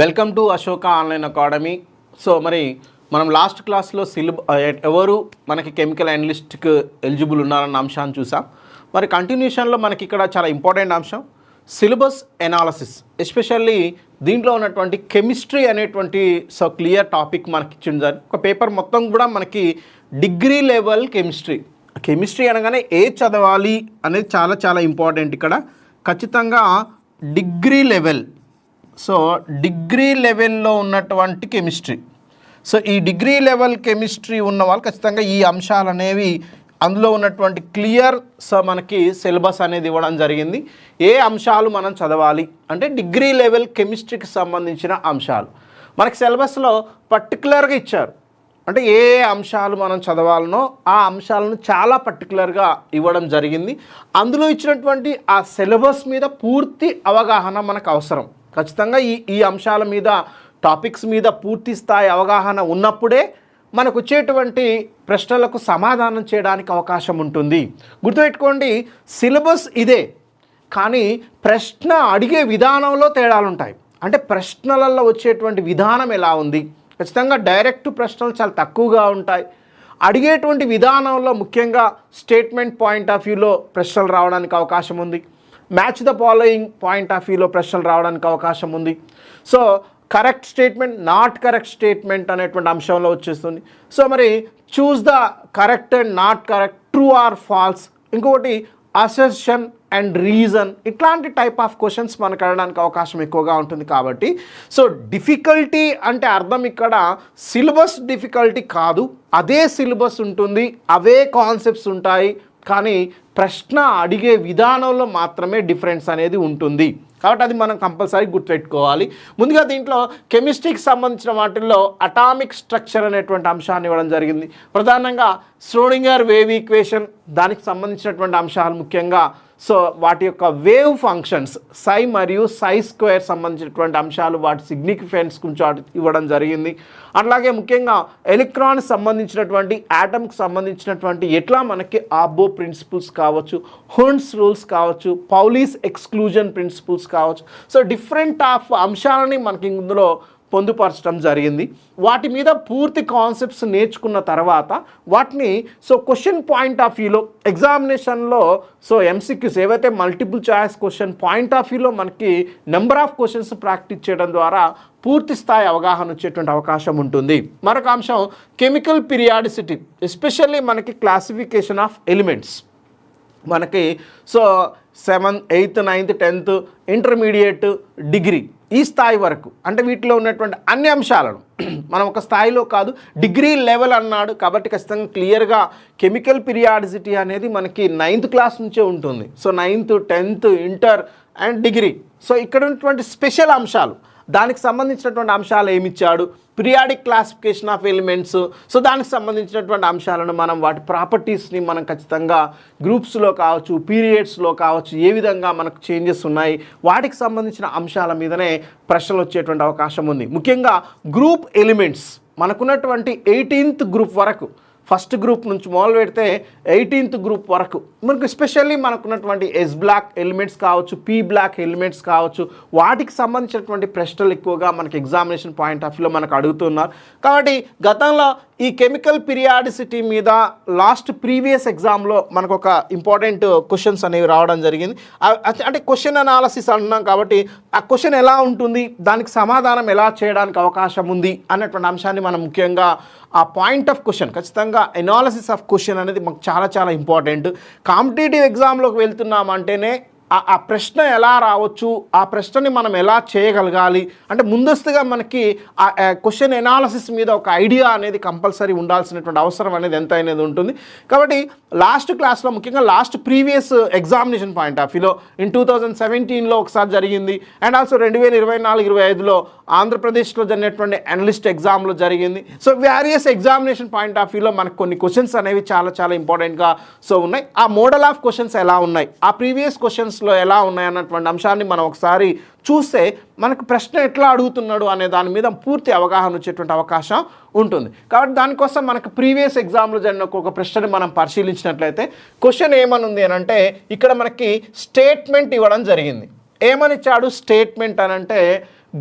Welcome to Ashoka online academy. So మరి మనం last క్లాస్లో ఎవరు మనకి కెమికల్ అనలిస్ట్కి ఎలిజిబుల్ ఉన్నారన్న అంశాన్ని చూసాం. మరి కంటిన్యూషన్లో మనకి ఇక్కడ చాలా ఇంపార్టెంట్ అంశం సిలబస్ ఎనాలసిస్, ఎస్పెషల్లీ దీంట్లో ఉన్నటువంటి కెమిస్ట్రీ అనేటువంటి క్లియర్ టాపిక్ మనకి ఇచ్చింది. ఒక పేపర్ మొత్తం కూడా మనకి డిగ్రీ లెవెల్ కెమిస్ట్రీ అనగానే ఏ చదవాలి అనేది చాలా చాలా ఇంపార్టెంట్. ఇక్కడ ఖచ్చితంగా డిగ్రీ లెవెల్, సో డిగ్రీ లెవెల్లో ఉన్నటువంటి కెమిస్ట్రీ. సో ఈ డిగ్రీ లెవెల్ కెమిస్ట్రీ ఉన్న వాళ్ళు ఖచ్చితంగా ఈ అంశాలు అనేవి అందులో ఉన్నటువంటి క్లియర్ మనకి సిలబస్ అనేది ఇవ్వడం జరిగింది. ఏ అంశాలు మనం చదవాలి అంటే డిగ్రీ లెవెల్ కెమిస్ట్రీకి సంబంధించిన అంశాలు మనకి సిలబస్లో పర్టికులర్గా ఇచ్చారు. అంటే ఏ అంశాలు మనం చదవాలనో ఆ అంశాలను చాలా పర్టికులర్గా ఇవ్వడం జరిగింది. అందులో ఇచ్చినటువంటి ఆ సిలబస్ మీద పూర్తి అవగాహన మనకు అవసరం. ఖచ్చితంగా ఈ అంశాల మీద, టాపిక్స్ మీద పూర్తి స్థాయి అవగాహన ఉన్నప్పుడే మనకు వచ్చేటువంటి ప్రశ్నలకు సమాధానం చేయడానికి అవకాశం ఉంటుంది. గుర్తుపెట్టుకోండి, సిలబస్ ఇదే, కానీ ప్రశ్న అడిగే విధానంలో తేడాలు ఉంటాయి. అంటే ప్రశ్నలలో వచ్చేటువంటి విధానం ఎలా ఉంది, ఖచ్చితంగా డైరెక్ట్ ప్రశ్నలు చాలా తక్కువగా ఉంటాయి. అడిగేటువంటి విధానంలో ముఖ్యంగా స్టేట్మెంట్ పాయింట్ ఆఫ్ వ్యూలో ప్రశ్నలు రావడానికి అవకాశం ఉంది. Match the following point of వ్యూలో ప్రశ్నలు రావడానికి అవకాశం ఉంది. So correct statement, not correct statement అనేటువంటి అంశంలో వచ్చేస్తుంది. సో మరి choose the correct and not correct, true or false, ఇంకొకటి అసెర్షన్ అండ్ రీజన్, ఇట్లాంటి టైప్ ఆఫ్ క్వశ్చన్స్ మనకు అడగడానికి అవకాశం ఎక్కువగా ఉంటుంది. కాబట్టి సో డిఫికల్టీ అంటే అర్థం ఇక్కడ సిలబస్ డిఫికల్టీ కాదు, అదే సిలబస్ ఉంటుంది, అవే కాన్సెప్ట్స్ ఉంటాయి, కానీ ప్రశ్న అడిగే విధానంలో మాత్రమే డిఫరెన్స్ అనేది ఉంటుంది. కాబట్టి అది మనం కంపల్సరీ గుర్తుపెట్టుకోవాలి. ముందుగా దీంట్లో కెమిస్ట్రీకి సంబంధించిన వాటిల్లో అటామిక్ స్ట్రక్చర్ అనేటువంటి అంశాన్ని ఇవ్వడం జరిగింది. ప్రధానంగా ష్రోడింగర్ వేవ్ ఈక్వేషన్, దానికి సంబంధించినటువంటి అంశాలు ముఖ్యంగా సో వాటి యొక్క వేవ్ ఫంక్షన్స్ సై మరియు సై స్క్వేర్ సంబంధించినటువంటి అంశాలు, వాటి సిగ్నిఫికెన్స్ కొంచెం ఇవ్వడం జరిగింది. అట్లాగే ముఖ్యంగా ఎలక్ట్రాన్ సంబంధించినటువంటి, యాటమ్కి సంబంధించినటువంటి ఎట్లా మనకి ఆబో ప్రిన్సిపల్స్ కావచ్చు, హోన్స్ రూల్స్ కావచ్చు, పౌలీస్ ఎక్స్క్లూజన్ ప్రిన్సిపల్స్ కావచ్చు, సో డిఫరెంట్ ఆఫ్ అంశాలని మనకి ఇందులో పొందుపరచడం జరిగింది. వాటి మీద పూర్తి కాన్సెప్ట్స్ నేర్చుకున్న తర్వాత వాటిని సో క్వశ్చన్ పాయింట్ ఆఫ్ వ్యూలో ఎగ్జామినేషన్లో సో ఎంసీక్యూస్ ఏవైతే multiple choice question point of వ్యూలో మనకి నెంబర్ ఆఫ్ క్వశ్చన్స్ ప్రాక్టీస్ చేయడం ద్వారా పూర్తి స్థాయి అవగాహన వచ్చేటువంటి అవకాశం ఉంటుంది. మరొక అంశం కెమికల్ పీరియాడిసిటీ, ఎస్పెషల్లీ మనకి క్లాసిఫికేషన్ ఆఫ్ ఎలిమెంట్స్. మనకి so 7th, 8th, 9th, 10th, intermediate, degree, ఈ స్థాయి వరకు అంటే వీటిలో ఉన్నటువంటి అన్ని అంశాలను మనం ఒక స్థాయిలో కాదు, డిగ్రీ లెవెల్ అన్నాడు కాబట్టి ఖచ్చితంగా క్లియర్గా కెమికల్ పీరియాడిసిటీ అనేది మనకి 9th క్లాస్ నుంచే ఉంటుంది. So 9th, 10th, inter and degree. So ఇక్కడ ఉన్నటువంటి స్పెషల్ అంశాలు, దానికి సంబంధించినటువంటి అంశాలు ఏమిచ్చాడు, periodic classification of elements, so దానికి సంబంధించినటువంటి అంశాలను మనం వాటి ప్రాపర్టీస్ని మనం ఖచ్చితంగా గ్రూప్స్లో కావచ్చు, పీరియడ్స్లో కావచ్చు, ఏ విధంగా మనకు చేంజెస్ ఉన్నాయి, వాటికి సంబంధించిన అంశాల మీదనే ప్రశ్నలు వచ్చేటువంటి అవకాశం ఉంది. ముఖ్యంగా గ్రూప్ ఎలిమెంట్స్ మనకున్నటువంటి 18th గ్రూప్ వరకు, ఫస్ట్ గ్రూప్ నుంచి మొదలు పెడితే 18th గ్రూప్ వరకు మనకు ఎస్పెషల్లీ మనకున్నటువంటి ఎస్ బ్లాక్ ఎలిమెంట్స్ కావచ్చు, పీ బ్లాక్ ఎలిమెంట్స్ కావచ్చు, వాటికి సంబంధించినటువంటి ప్రశ్నలు ఎక్కువగా మనకి ఎగ్జామినేషన్ పాయింట్ ఆఫ్ వ్యూలో మనకు అడుగుతున్నారు. కాబట్టి గతంలో ఈ కెమికల్ పీరియాడిసిటీ మీద లాస్ట్ ప్రీవియస్ ఎగ్జామ్లో మనకు ఒక ఇంపార్టెంట్ క్వశ్చన్స్ అనేవి రావడం జరిగింది. అంటే క్వశ్చన్ అనాలసిస్ అంటున్నాం కాబట్టి ఆ క్వశ్చన్ ఎలా ఉంటుంది, దానికి సమాధానం ఎలా చేయడానికి అవకాశం ఉంది అన్నటువంటి అంశాన్ని మనం ముఖ్యంగా ఆ పాయింట్ ఆఫ్ క్వశ్చన్, ఖచ్చితంగా ఎనాలసిస్ ఆఫ్ క్వశ్చన్ అనేది మాకు చాలా చాలా ఇంపార్టెంట్. కాంపిటేటివ్ ఎగ్జామ్లోకి వెళ్తున్నామంటేనే ఆ ప్రశ్న ఎలా రావచ్చు, ఆ ప్రశ్నని మనం ఎలా చేయగలగాలి అంటే ముందస్తుగా మనకి ఆ క్వశ్చన్ ఎనాలసిస్ మీద ఒక ఐడియా అనేది కంపల్సరీ ఉండాల్సినటువంటి అవసరం అనేది ఎంత అనేది ఉంటుంది. కాబట్టి లాస్ట్ క్లాస్లో ముఖ్యంగా last previous examination point of వ్యూలో 2017లో ఒకసారి జరిగింది, అండ్ ఆల్సో 2024-25లో ఆంధ్రప్రదేశ్లో జరిగినటువంటి అనలిస్ట్ ఎగ్జామ్లో జరిగింది. So various examination point of వ్యూలో మనకు కొన్ని క్వశ్చన్స్ అనేవి చాలా చాలా ఇంపార్టెంట్గా సో ఉన్నాయి. ఆ మోడల్ ఆఫ్ క్వశ్చన్స్ ఎలా ఉన్నాయి, ఆ ప్రీవియస్ క్వశ్చన్స్లో ఎలా ఉన్నాయి అన్నటువంటి అంశాన్ని మనం ఒకసారి చూస్తే మనకు ప్రశ్న ఎట్లా అడుగుతున్నాడు అనే దాని మీద పూర్తి అవగాహన వచ్చేటువంటి అవకాశం ఉంటుంది. కాబట్టి దానికోసం మనకు ప్రీవియస్ ఎగ్జామ్లో జరిగిన ఒక ప్రశ్నని మనం పరిశీలించినట్లయితే క్వశ్చన్ ఏమని ఉంది అని అంటే ఇక్కడ మనకి స్టేట్మెంట్ ఇవ్వడం జరిగింది. ఏమని ఇచ్చాడు స్టేట్మెంట్ అని అంటే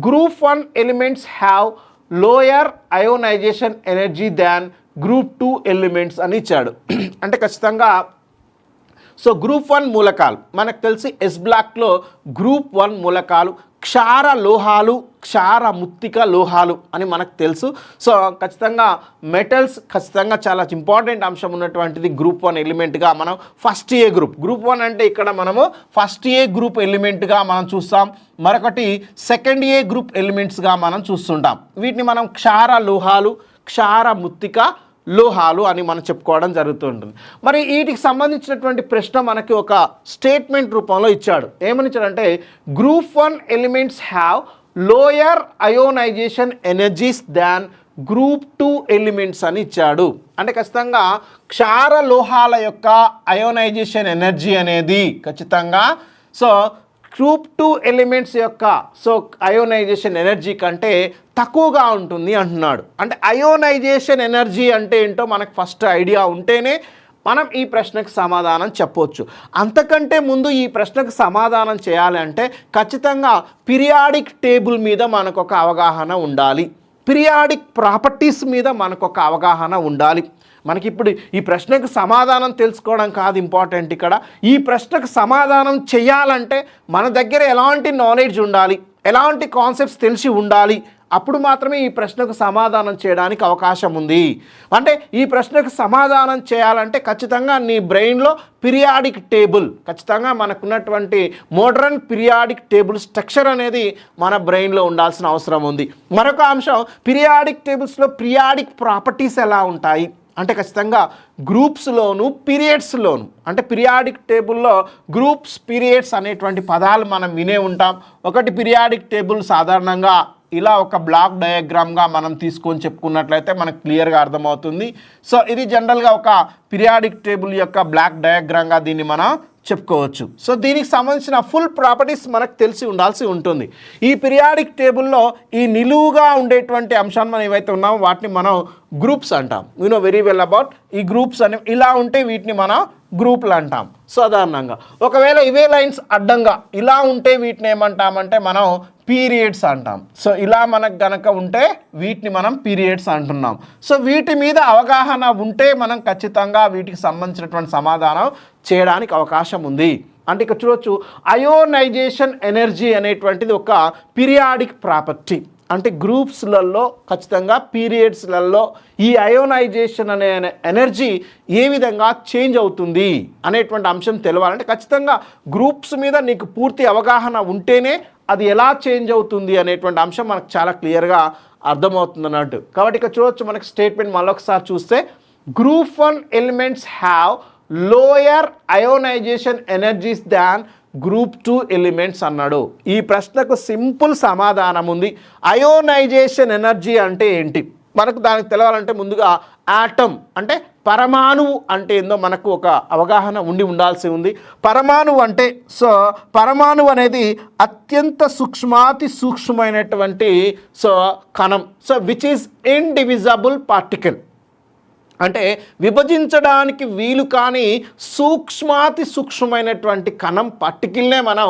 group 1 elements have lower ionization energy than group 2 elements అని ఇచ్చాడు. అంటే ఖచ్చితంగా సో గ్రూప్ 1 మూలకాలు మనకు తెలిసి ఎస్ బ్లాక్లో గ్రూప్ 1 మూలకాలు క్షార లోహాలు, క్షార ముత్తిక లోహాలు అని మనకు తెలుసు. సో ఖచ్చితంగా మెటల్స్ ఖచ్చితంగా చాలా ఇంపార్టెంట్ అంశం ఉన్నటువంటిది గ్రూప్ 1 ఎలిమెంట్గా మనం ఫస్ట్ ఏ గ్రూప్ 1 అంటే ఇక్కడ మనము ఫస్ట్ ఏ గ్రూప్ ఎలిమెంట్గా మనం చూస్తాం. మరొకటి సెకండ్ ఏ గ్రూప్ ఎలిమెంట్స్గా మనం చూస్తుంటాం. వీటిని మనం క్షార లోహాలు, క్షార ముత్తిక లోహాలు అని మనం చెప్పుకోవడం జరుగుతుంటుంది. మరి వీటికి సంబంధించినటువంటి ప్రశ్న మనకి ఒక స్టేట్మెంట్ రూపంలో ఇచ్చాడు. ఏమని ఇచ్చాడంటే group 1 elements have lower ionization energies than group 2 elements అని ఇచ్చాడు. అంటే ఖచ్చితంగా క్షార లోహాల యొక్క అయోనైజేషన్ ఎనర్జీ అనేది ఖచ్చితంగా సో గ్రూప్ 2 ఎలిమెంట్స్ యొక్క సో అయోనైజేషన్ ఎనర్జీ కంటే తక్కువగా ఉంటుంది అంటున్నాడు. అంటే అయోనైజేషన్ ఎనర్జీ అంటే ఏంటో మనకు ఫస్ట్ ఐడియా ఉంటేనే మనం ఈ ప్రశ్నకు సమాధానం చెప్పొచ్చు. అంతకంటే ముందు ఈ ప్రశ్నకు సమాధానం చేయాలి అంటే ఖచ్చితంగా పీరియాడిక్ టేబుల్ మీద మనకు ఒక అవగాహన ఉండాలి, పీరియాడిక్ ప్రాపర్టీస్ మీద మనకు ఒక అవగాహన ఉండాలి. మనకి ఇప్పుడు ఈ ప్రశ్నకు సమాధానం తెలుసుకోవడం కాదు ఇంపార్టెంట్, ఇక్కడ ఈ ప్రశ్నకు సమాధానం చేయాలంటే మన దగ్గర ఎలాంటి నాలెడ్జ్ ఉండాలి, ఎలాంటి కాన్సెప్ట్స్ తెలిసి ఉండాలి, అప్పుడు మాత్రమే ఈ ప్రశ్నకు సమాధానం చేయడానికి అవకాశం ఉంది. అంటే ఈ ప్రశ్నకు సమాధానం చేయాలంటే ఖచ్చితంగా నీ బ్రెయిన్లో పీరియాడిక్ టేబుల్, ఖచ్చితంగా మనకున్నటువంటి మోడర్న్ పీరియాడిక్ టేబుల్ స్ట్రక్చర్ అనేది మన బ్రెయిన్లో ఉండాల్సిన అవసరం ఉంది. మరొక అంశం పీరియాడిక్ టేబుల్స్లో పీరియాడిక్ ప్రాపర్టీస్ ఎలా ఉంటాయి అంటే ఖచ్చితంగా గ్రూప్స్లోను పీరియడ్స్లోను, అంటే పీరియాడిక్ టేబుల్లో గ్రూప్స్ పీరియడ్స్ అనేటువంటి పదాలు మనం వినే ఉంటాం. ఒకటి పీరియాడిక్ టేబుల్ సాధారణంగా ఇలా ఒక బ్లాక్ డయాగ్రామ్గా మనం తీసుకొని చెప్పుకున్నట్లయితే మనకు క్లియర్గా అర్థమవుతుంది. సో ఇది జనరల్గా ఒక పీరియాడిక్ టేబుల్ యొక్క బ్లాక్ డయాగ్రామ్గా దీన్ని మనం చెప్పుకోవచ్చు. సో దీనికి సంబంధించిన ఫుల్ ప్రాపర్టీస్ మనకు తెలిసి ఉండాల్సి ఉంటుంది. ఈ పీరియాడిక్ టేబుల్లో ఈ నిలువుగా ఉండేటువంటి అంశాన్ని మనం ఏవైతే ఉన్నామో వాటిని మనం గ్రూప్స్ అంటాం. You know very well about ఈ గ్రూప్స్ అని. ఇలా ఉంటే వీటిని మనం గ్రూపులు అంటాం సాధారణంగా. ఒకవేళ ఇవే లైన్స్ అడ్డంగా ఇలా ఉంటే వీటిని ఏమంటామంటే మనం పీరియడ్స్ అంటాం. సో ఇలా మనకు గనక ఉంటే వీటిని మనం పీరియడ్స్ అంటున్నాం. సో వీటి మీద అవగాహన ఉంటే మనం ఖచ్చితంగా వీటికి సంబంధించినటువంటి సమాధానం చేయడానికి అవకాశం ఉంది. అంటే ఇక్కడ చూడొచ్చు అయోనైజేషన్ ఎనర్జీ అనేటువంటిది ఒక పీరియాడిక్ ప్రాపర్టీ. అంటే గ్రూప్స్లలో ఖచ్చితంగా పీరియడ్స్లలో ఈ అయోనైజేషన్ అనే ఎనర్జీ ఏ విధంగా చేంజ్ అవుతుంది అనేటువంటి అంశం తెలవాలంటే ఖచ్చితంగా గ్రూప్స్ మీద నీకు పూర్తి అవగాహన ఉంటేనే అది ఎలా చేంజ్ అవుతుంది అనేటువంటి అంశం మనకు చాలా క్లియర్గా అర్థమవుతుంది అన్నట్టు. కాబట్టి ఇక్కడ చూడవచ్చు మనకు స్టేట్మెంట్ మళ్ళొకసారి చూస్తే group 1 elements have lower ionization energies than group 2 elements అన్నాడు. ఈ ప్రశ్నకు సింపుల్ సమాధానం ఉంది. అయోనైజేషన్ ఎనర్జీ అంటే ఏంటి మనకు దానికి తెలవాలంటే ముందుగా ఆటమ్ అంటే పరమాణువు అంటే ఏందో మనకు ఒక అవగాహన ఉండాల్సి ఉంది. పరమాణువు అంటే సో పరమాణువు అనేది అత్యంత సూక్ష్మాతి సూక్ష్మమైనటువంటి సో కణం. So which is indivisible particle, అంటే విభజించడానికి వీలు కాని సూక్ష్మాతి సూక్ష్మమైనటువంటి కణం పార్టికల్నే మనం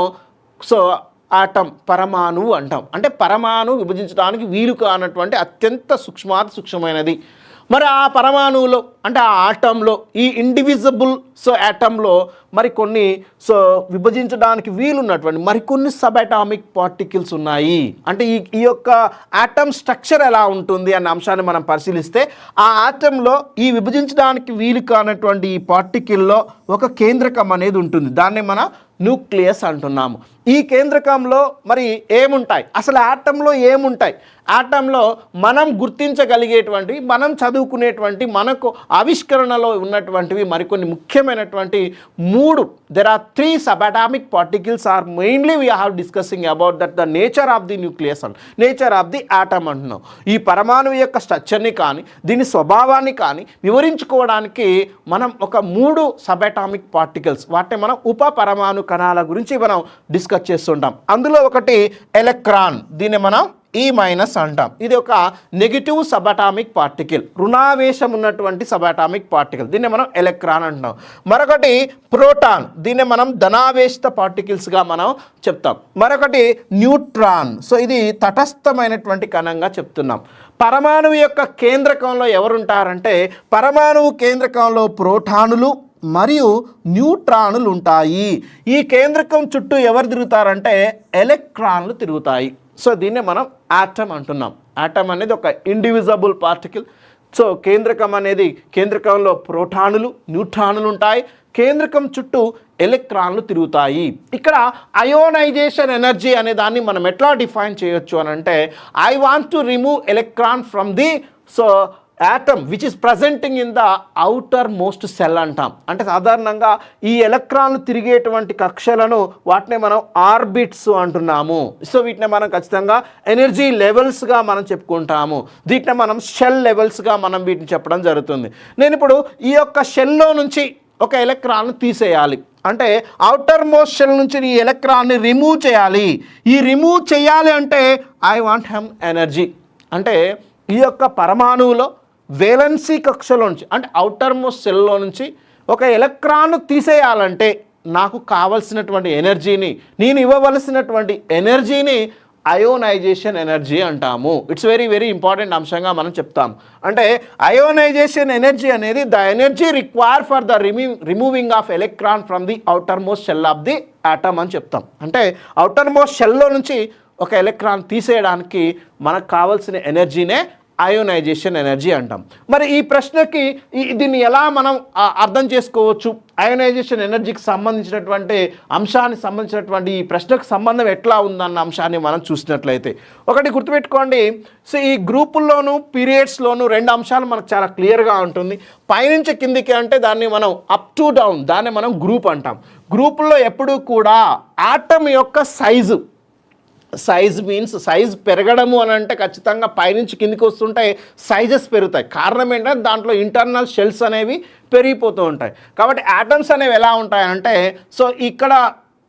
సో ఆటం పరమాణువు అంటాం. అంటే పరమాణువు విభజించడానికి వీలు కానటువంటి అత్యంత సూక్ష్మాతి సూక్ష్మమైనది. మరి ఆ పరమాణువులో అంటే ఆ ఆటంలో ఈ ఇండివిజిబుల్ సో యాటంలో మరి కొన్ని సో విభజించడానికి వీలున్నటువంటి మరికొన్ని సబ్ అటామిక్ పార్టికల్స్ ఉన్నాయి. అంటే ఈ యొక్క ఆటమ్ స్ట్రక్చర్ ఎలా ఉంటుంది అన్న అంశాన్ని మనం పరిశీలిస్తే ఆ ఆటంలో ఈ విభజించడానికి వీలు కానటువంటి ఈ పార్టికల్లో ఒక కేంద్రకం అనేది ఉంటుంది. దాన్ని మనం న్యూక్లియస్ అంటున్నాము. ఈ కేంద్రకంలో మరి ఏముంటాయి, అసలు ఆటంలో ఏముంటాయి, ఆటంలో మనం గుర్తించగలిగేటువంటివి, మనం చదువుకునేటువంటి, మనకు ఆవిష్కరణలో ఉన్నటువంటివి మరికొన్ని ముఖ్యమైనటువంటి 3 there are 3 subatomic particles are mainly we are discussing about that the nature of the nucleus and nature of the atom అంటున్నాం. ఈ పరమాణువు యొక్క స్ట్రక్చర్ని కానీ దీని స్వభావాన్ని కానీ వివరించుకోవడానికి మనం ఒక 3 సబటామిక్ పార్టికల్స్ వాటిని మనం ఉప పరమాణు కణాల గురించి మనం డిస్కస్ చేస్తుంటాం. అందులో ఒకటి ఎలక్ట్రాన్, దీన్ని మనం ఈ మైనస్ అంటాం. ఇది ఒక నెగిటివ్ సబాటామిక్ పార్టికల్, రుణావేశం ఉన్నటువంటి సబాటామిక్ పార్టికల్, దీన్ని మనం ఎలక్ట్రాన్ అంటున్నాం. మరొకటి ప్రోటాన్, దీన్ని మనం ధనావేశిత పార్టికల్స్గా మనం చెప్తాం. మరొకటి న్యూట్రాన్, సో ఇది తటస్థమైనటువంటి కణంగా చెప్తున్నాం. పరమాణువు యొక్క కేంద్రకంలో ఎవరుంటారంటే పరమాణువు కేంద్రకంలో ప్రోటానులు మరియు న్యూట్రాన్లు ఉంటాయి. ఈ కేంద్రకం చుట్టూ ఎవరు తిరుగుతారంటే ఎలక్ట్రాన్లు తిరుగుతాయి. సో దీన్నే మనం ఆటమ్ అంటున్నాం. ఆటమ్ అనేది ఒక ఇండివిజబుల్ పార్టికల్. సో కేంద్రకం అనేది, కేంద్రకంలో ప్రోటానులు న్యూట్రాన్లు ఉంటాయి, కేంద్రకం చుట్టూ ఎలక్ట్రాన్లు తిరుగుతాయి. ఇక్కడ అయోనైజేషన్ ఎనర్జీ అనే దాన్ని మనం ఎట్లా డిఫైన్ చేయొచ్చు అని అంటే I want to remove electron from the atom which is presenting in the outer most cell అంటాం. అంటే సాధారణంగా ఈ ఎలక్ట్రాన్లు తిరిగేటువంటి కక్షలను వాటిని మనం ఆర్బిట్స్ అంటున్నాము. సో వీటిని మనం ఖచ్చితంగా ఎనర్జీ లెవెల్స్గా మనం చెప్పుకుంటాము. వీటిని మనం షెల్ లెవెల్స్గా మనం వీటిని చెప్పడం జరుగుతుంది. నేను ఇప్పుడు ఈ యొక్క షెల్లో నుంచి ఒక ఎలక్ట్రాన్ను తీసేయాలి అంటే అవుటర్ మోస్ట్ షెల్ నుంచి ఈ ఎలక్ట్రాన్ని రిమూవ్ చేయాలి. ఈ రిమూవ్ చేయాలి అంటే ఐ వాంట్ హమ్ ఎనర్జీ. అంటే ఈ యొక్క పరమాణువులో వేలెన్సీ కక్షలో నుంచి అంటే అవుటర్ మోస్ట్ సెల్లో నుంచి ఒక ఎలక్ట్రాన్ను తీసేయాలంటే నాకు కావలసినటువంటి ఎనర్జీని, నేను ఇవ్వవలసినటువంటి ఎనర్జీని అయోనైజేషన్ ఎనర్జీ అంటాము. ఇట్స్ వెరీ వెరీ ఇంపార్టెంట్ అంశంగా మనం చెప్తాం. అంటే అయోనైజేషన్ ఎనర్జీ అనేది the energy require for the removing of electron from the outer most shell of the atom అని చెప్తాం. అంటే అవుటర్ మోస్ట్ షెల్లో నుంచి ఒక ఎలక్ట్రాన్ తీసేయడానికి మనకు కావాల్సిన ఎనర్జీనే అయోనైజేషన్ ఎనర్జీ అంటాం. మరి ఈ ప్రశ్నకి దీన్ని ఎలా మనం అర్థం చేసుకోవచ్చు, అయోనైజేషన్ ఎనర్జీకి సంబంధించినటువంటి అంశానికి సంబంధించినటువంటి ఈ ప్రశ్నకు సంబంధం ఎట్లా ఉందన్న అంశాన్ని మనం చూసినట్లయితే ఒకటి గుర్తుపెట్టుకోండి. సో ఈ గ్రూపుల్లోనూ పీరియడ్స్లోనూ రెండు అంశాలు మనకు చాలా క్లియర్గా ఉంటుంది. పైనుంచి కిందికి అంటే దాన్ని మనం అప్ టు డౌన్, దాన్ని మనం గ్రూప్ అంటాం. గ్రూపుల్లో ఎప్పుడూ కూడా ఆటమ్ యొక్క సైజ్ మీన్స్ సైజ్ పెరగడము అని అంటే ఖచ్చితంగా పైనుంచి కిందికి వస్తుంటే సైజెస్ పెరుగుతాయి. కారణం ఏంటంటే దాంట్లో ఇంటర్నల్ షెల్స్ అనేవి పెరిగిపోతూ ఉంటాయి. కాబట్టి యాటమ్స్ అనేవి ఎలా ఉంటాయంటే సో ఇక్కడ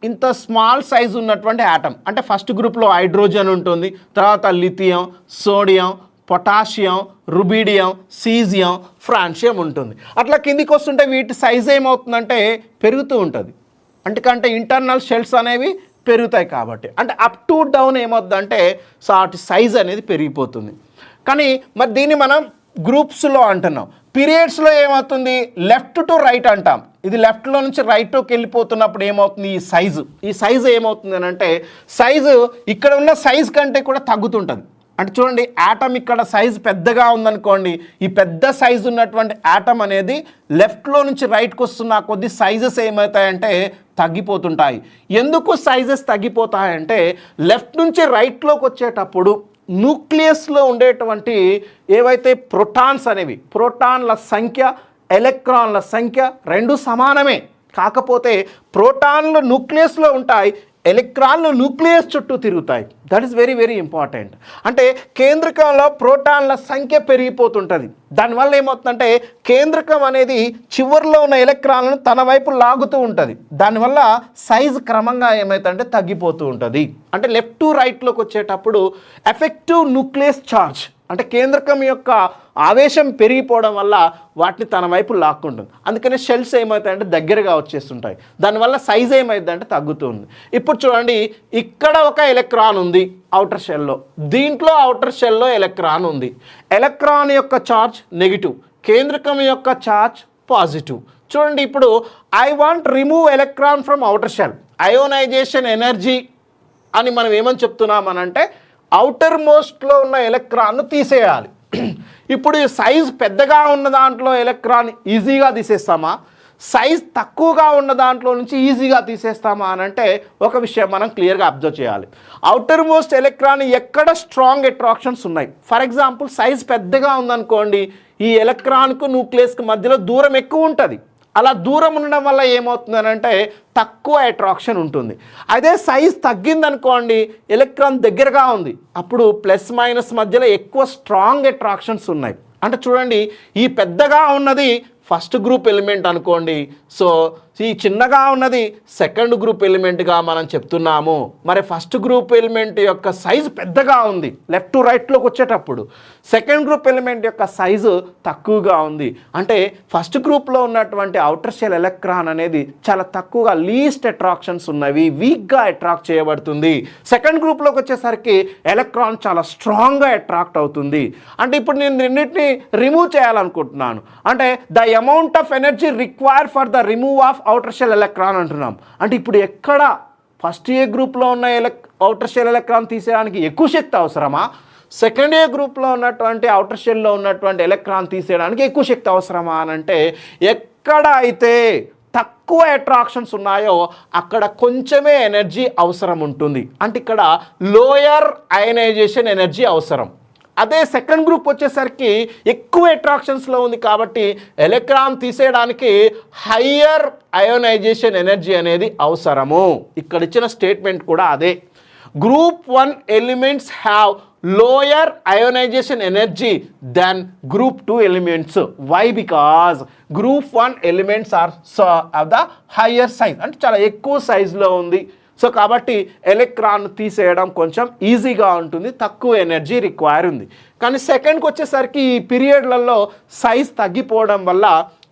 ఇంత స్మాల్ సైజ్ ఉన్నటువంటి యాటమ్ అంటే ఫస్ట్ గ్రూప్లో హైడ్రోజన్ ఉంటుంది, తర్వాత lithium, sodium, potassium, rubidium, caesium, francium ఉంటుంది. అట్లా కిందికి వస్తుంటే వీటి సైజ్ ఏమవుతుందంటే పెరుగుతూ ఉంటుంది. అంటే ఇంటర్నల్ షెల్స్ అనేవి పెరుగుతాయి కాబట్టి. అంటే అప్ టు డౌన్ ఏమవుతుందంటే సో వాటి సైజ్ అనేది పెరిగిపోతుంది. కానీ మరి దీన్ని మనం గ్రూప్స్లో అంటున్నాం. పీరియడ్స్లో ఏమవుతుంది, లెఫ్ట్ టు రైట్ అంటాం. ఇది లెఫ్ట్లో నుంచి రైట్కి వెళ్ళిపోతున్నప్పుడు ఏమవుతుంది, ఈ సైజు ఏమవుతుంది అని అంటే సైజు ఇక్కడ ఉన్న సైజ్ కంటే కూడా తగ్గుతుంటుంది. అంటే చూడండి, యాటమ్ ఇక్కడ సైజు పెద్దగా ఉందనుకోండి, ఈ పెద్ద సైజు ఉన్నటువంటి యాటమ్ అనేది లెఫ్ట్లో నుంచి రైట్కి వస్తున్న కొద్ది సైజెస్ ఏమవుతాయంటే తగ్గిపోతుంటాయి. ఎందుకు సైజెస్ తగ్గిపోతాయంటే లెఫ్ట్ నుంచి రైట్లోకి వచ్చేటప్పుడు న్యూక్లియస్లో ఉండేటువంటి ఏవైతే ప్రోటాన్స్ అనేవి, ప్రోటాన్ల సంఖ్య ఎలక్ట్రాన్ల సంఖ్య రెండు సమానమే. కాకపోతే ప్రోటాన్లు న్యూక్లియస్లో ఉంటాయి, ఎలక్ట్రాన్లు న్యూక్లియస్ చుట్టూ తిరుగుతాయి. That is very very important. అంటే కేంద్రకంలో ప్రోటాన్ల సంఖ్య పెరిగిపోతుంటుంది. దానివల్ల ఏమవుతుందంటే కేంద్రకం అనేది చివరిలో ఉన్న ఎలక్ట్రాన్లను తన వైపు లాగుతూ ఉంటుంది. దానివల్ల సైజు క్రమంగా ఏమవుతుందంటే తగ్గిపోతూ ఉంటుంది. అంటే లెఫ్ట్ టు రైట్లోకి వచ్చేటప్పుడు ఎఫెక్టివ్ న్యూక్లియస్ ఛార్జ్ అంటే కేంద్రకం యొక్క ఆవేశం పెరిగిపోవడం వల్ల వాటిని తన వైపు లాక్కుంటుంది. అందుకని షెల్స్ ఏమవుతాయంటే దగ్గరగా వచ్చేస్తుంటాయి. దానివల్ల సైజ్ ఏమవుతుందంటే తగ్గుతుంది. ఇప్పుడు చూడండి, ఇక్కడ ఒక ఎలక్ట్రాన్ ఉంది అవుటర్ షెల్లో, దీంట్లో అవుటర్ షెల్లో ఎలక్ట్రాన్ ఉంది. ఎలక్ట్రాన్ యొక్క ఛార్జ్ నెగిటివ్, కేంద్రకం యొక్క ఛార్జ్ పాజిటివ్. చూడండి, ఇప్పుడు I want remove electron from outer shell. Ionization energy అని మనం ఏమని చెప్తున్నామనంటే అవుటర్ మోస్ట్లో ఉన్న ఎలక్ట్రాన్ను తీసేయాలి. ఇప్పుడు ఈ సైజ్ పెద్దగా ఉన్న దాంట్లో ఎలక్ట్రాన్ ఈజీగా తీసేస్తామా, సైజ్ తక్కువగా ఉన్న దాంట్లో నుంచి ఈజీగా తీసేస్తామా అని అంటే ఒక విషయం మనం క్లియర్గా అబ్జర్వ్ చేయాలి. అవుటర్ మోస్ట్ ఎలక్ట్రాన్ ఎక్కడ స్ట్రాంగ్ అట్రాక్షన్స్ ఉన్నాయి. ఫర్ ఎగ్జాంపుల్ సైజ్ పెద్దగా ఉందనుకోండి, ఈ ఎలక్ట్రాన్కు న్యూక్లియస్కి మధ్యలో దూరం ఎక్కువ ఉంటుంది. అలా దూరం ఉండడం వల్ల ఏమవుతుందనంటే తక్కువ అట్రాక్షన్ ఉంటుంది. అదే సైజ్ తగ్గిందనుకోండి, ఎలక్ట్రాన్ దగ్గరగా ఉంది, అప్పుడు ప్లస్ మైనస్ మధ్యలో ఎక్కువ స్ట్రాంగ్ అట్రాక్షన్స్ ఉన్నాయి. అంటే చూడండి, ఈ పెద్దగా ఉన్నది ఫస్ట్ గ్రూప్ ఎలిమెంట్ అనుకోండి. సో ఈ చిన్నగా ఉన్నది సెకండ్ గ్రూప్ ఎలిమెంట్గా మనం చెప్తున్నాము. మరి ఫస్ట్ గ్రూప్ ఎలిమెంట్ యొక్క సైజు పెద్దగా ఉంది లెఫ్ట్ టు రైట్లోకి వచ్చేటప్పుడు, సెకండ్ గ్రూప్ ఎలిమెంట్ యొక్క సైజు తక్కువగా ఉంది. అంటే ఫస్ట్ గ్రూప్లో ఉన్నటువంటి ఔటర్ షెల్ ఎలక్ట్రాన్ అనేది చాలా తక్కువగా లీస్ట్ అట్రాక్షన్స్ ఉన్నవి, వీక్గా అట్రాక్ట్ చేయబడుతుంది. సెకండ్ గ్రూప్లోకి వచ్చేసరికి ఎలక్ట్రాన్ చాలా స్ట్రాంగ్గా అట్రాక్ట్ అవుతుంది. అంటే ఇప్పుడు నేను రెండింటిని రిమూవ్ చేయాలనుకుంటున్నాను. అంటే the amount of energy required for the remove of outer shell electron అంటున్నాం. అంటే ఇప్పుడు ఎక్కడ ఫస్ట్ ఏ గ్రూప్లో ఉన్న ఔటర్ షెల్ ఎలక్ట్రాన్ తీసేయడానికి ఎక్కువ శక్తి అవసరమా, సెకండ్ ఏ గ్రూప్లో ఉన్నటువంటి ఔటర్ షెల్లో ఉన్నటువంటి ఎలక్ట్రాన్ తీసేయడానికి ఎక్కువ శక్తి అవసరమా అని అంటే, ఎక్కడ అయితే తక్కువ అట్రాక్షన్స్ ఉన్నాయో అక్కడ కొంచెమే ఎనర్జీ అవసరం ఉంటుంది. అంటే ఇక్కడ లోయర్ అయనైజేషన్ ఎనర్జీ అవసరం. అదే సెకండ్ గ్రూప్ వచ్చేసరికి ఎక్కువ అట్రాక్షన్స్లో ఉంది కాబట్టి ఎలక్ట్రాన్ తీసేయడానికి హయ్యర్ అయోనైజేషన్ ఎనర్జీ అనేది అవసరము. ఇక్కడ ఇచ్చిన స్టేట్మెంట్ కూడా అదే. Group 1 elements have lower ionization energy than group 2 elements. Why? Because group 1 elements are of the higher size, అంటే చాలా ఎక్కువ సైజులో ఉంది. సో కాబట్టి ఎలక్ట్రాన్ తీసేయడం కొంచెం ఈజీగా ఉంటుంది, తక్కువ ఎనర్జీ రిక్వైర్ ఉంది. కానీ సెకండ్కి వచ్చేసరికి ఈ పీరియడ్లలో సైజ్ తగ్గిపోవడం వల్ల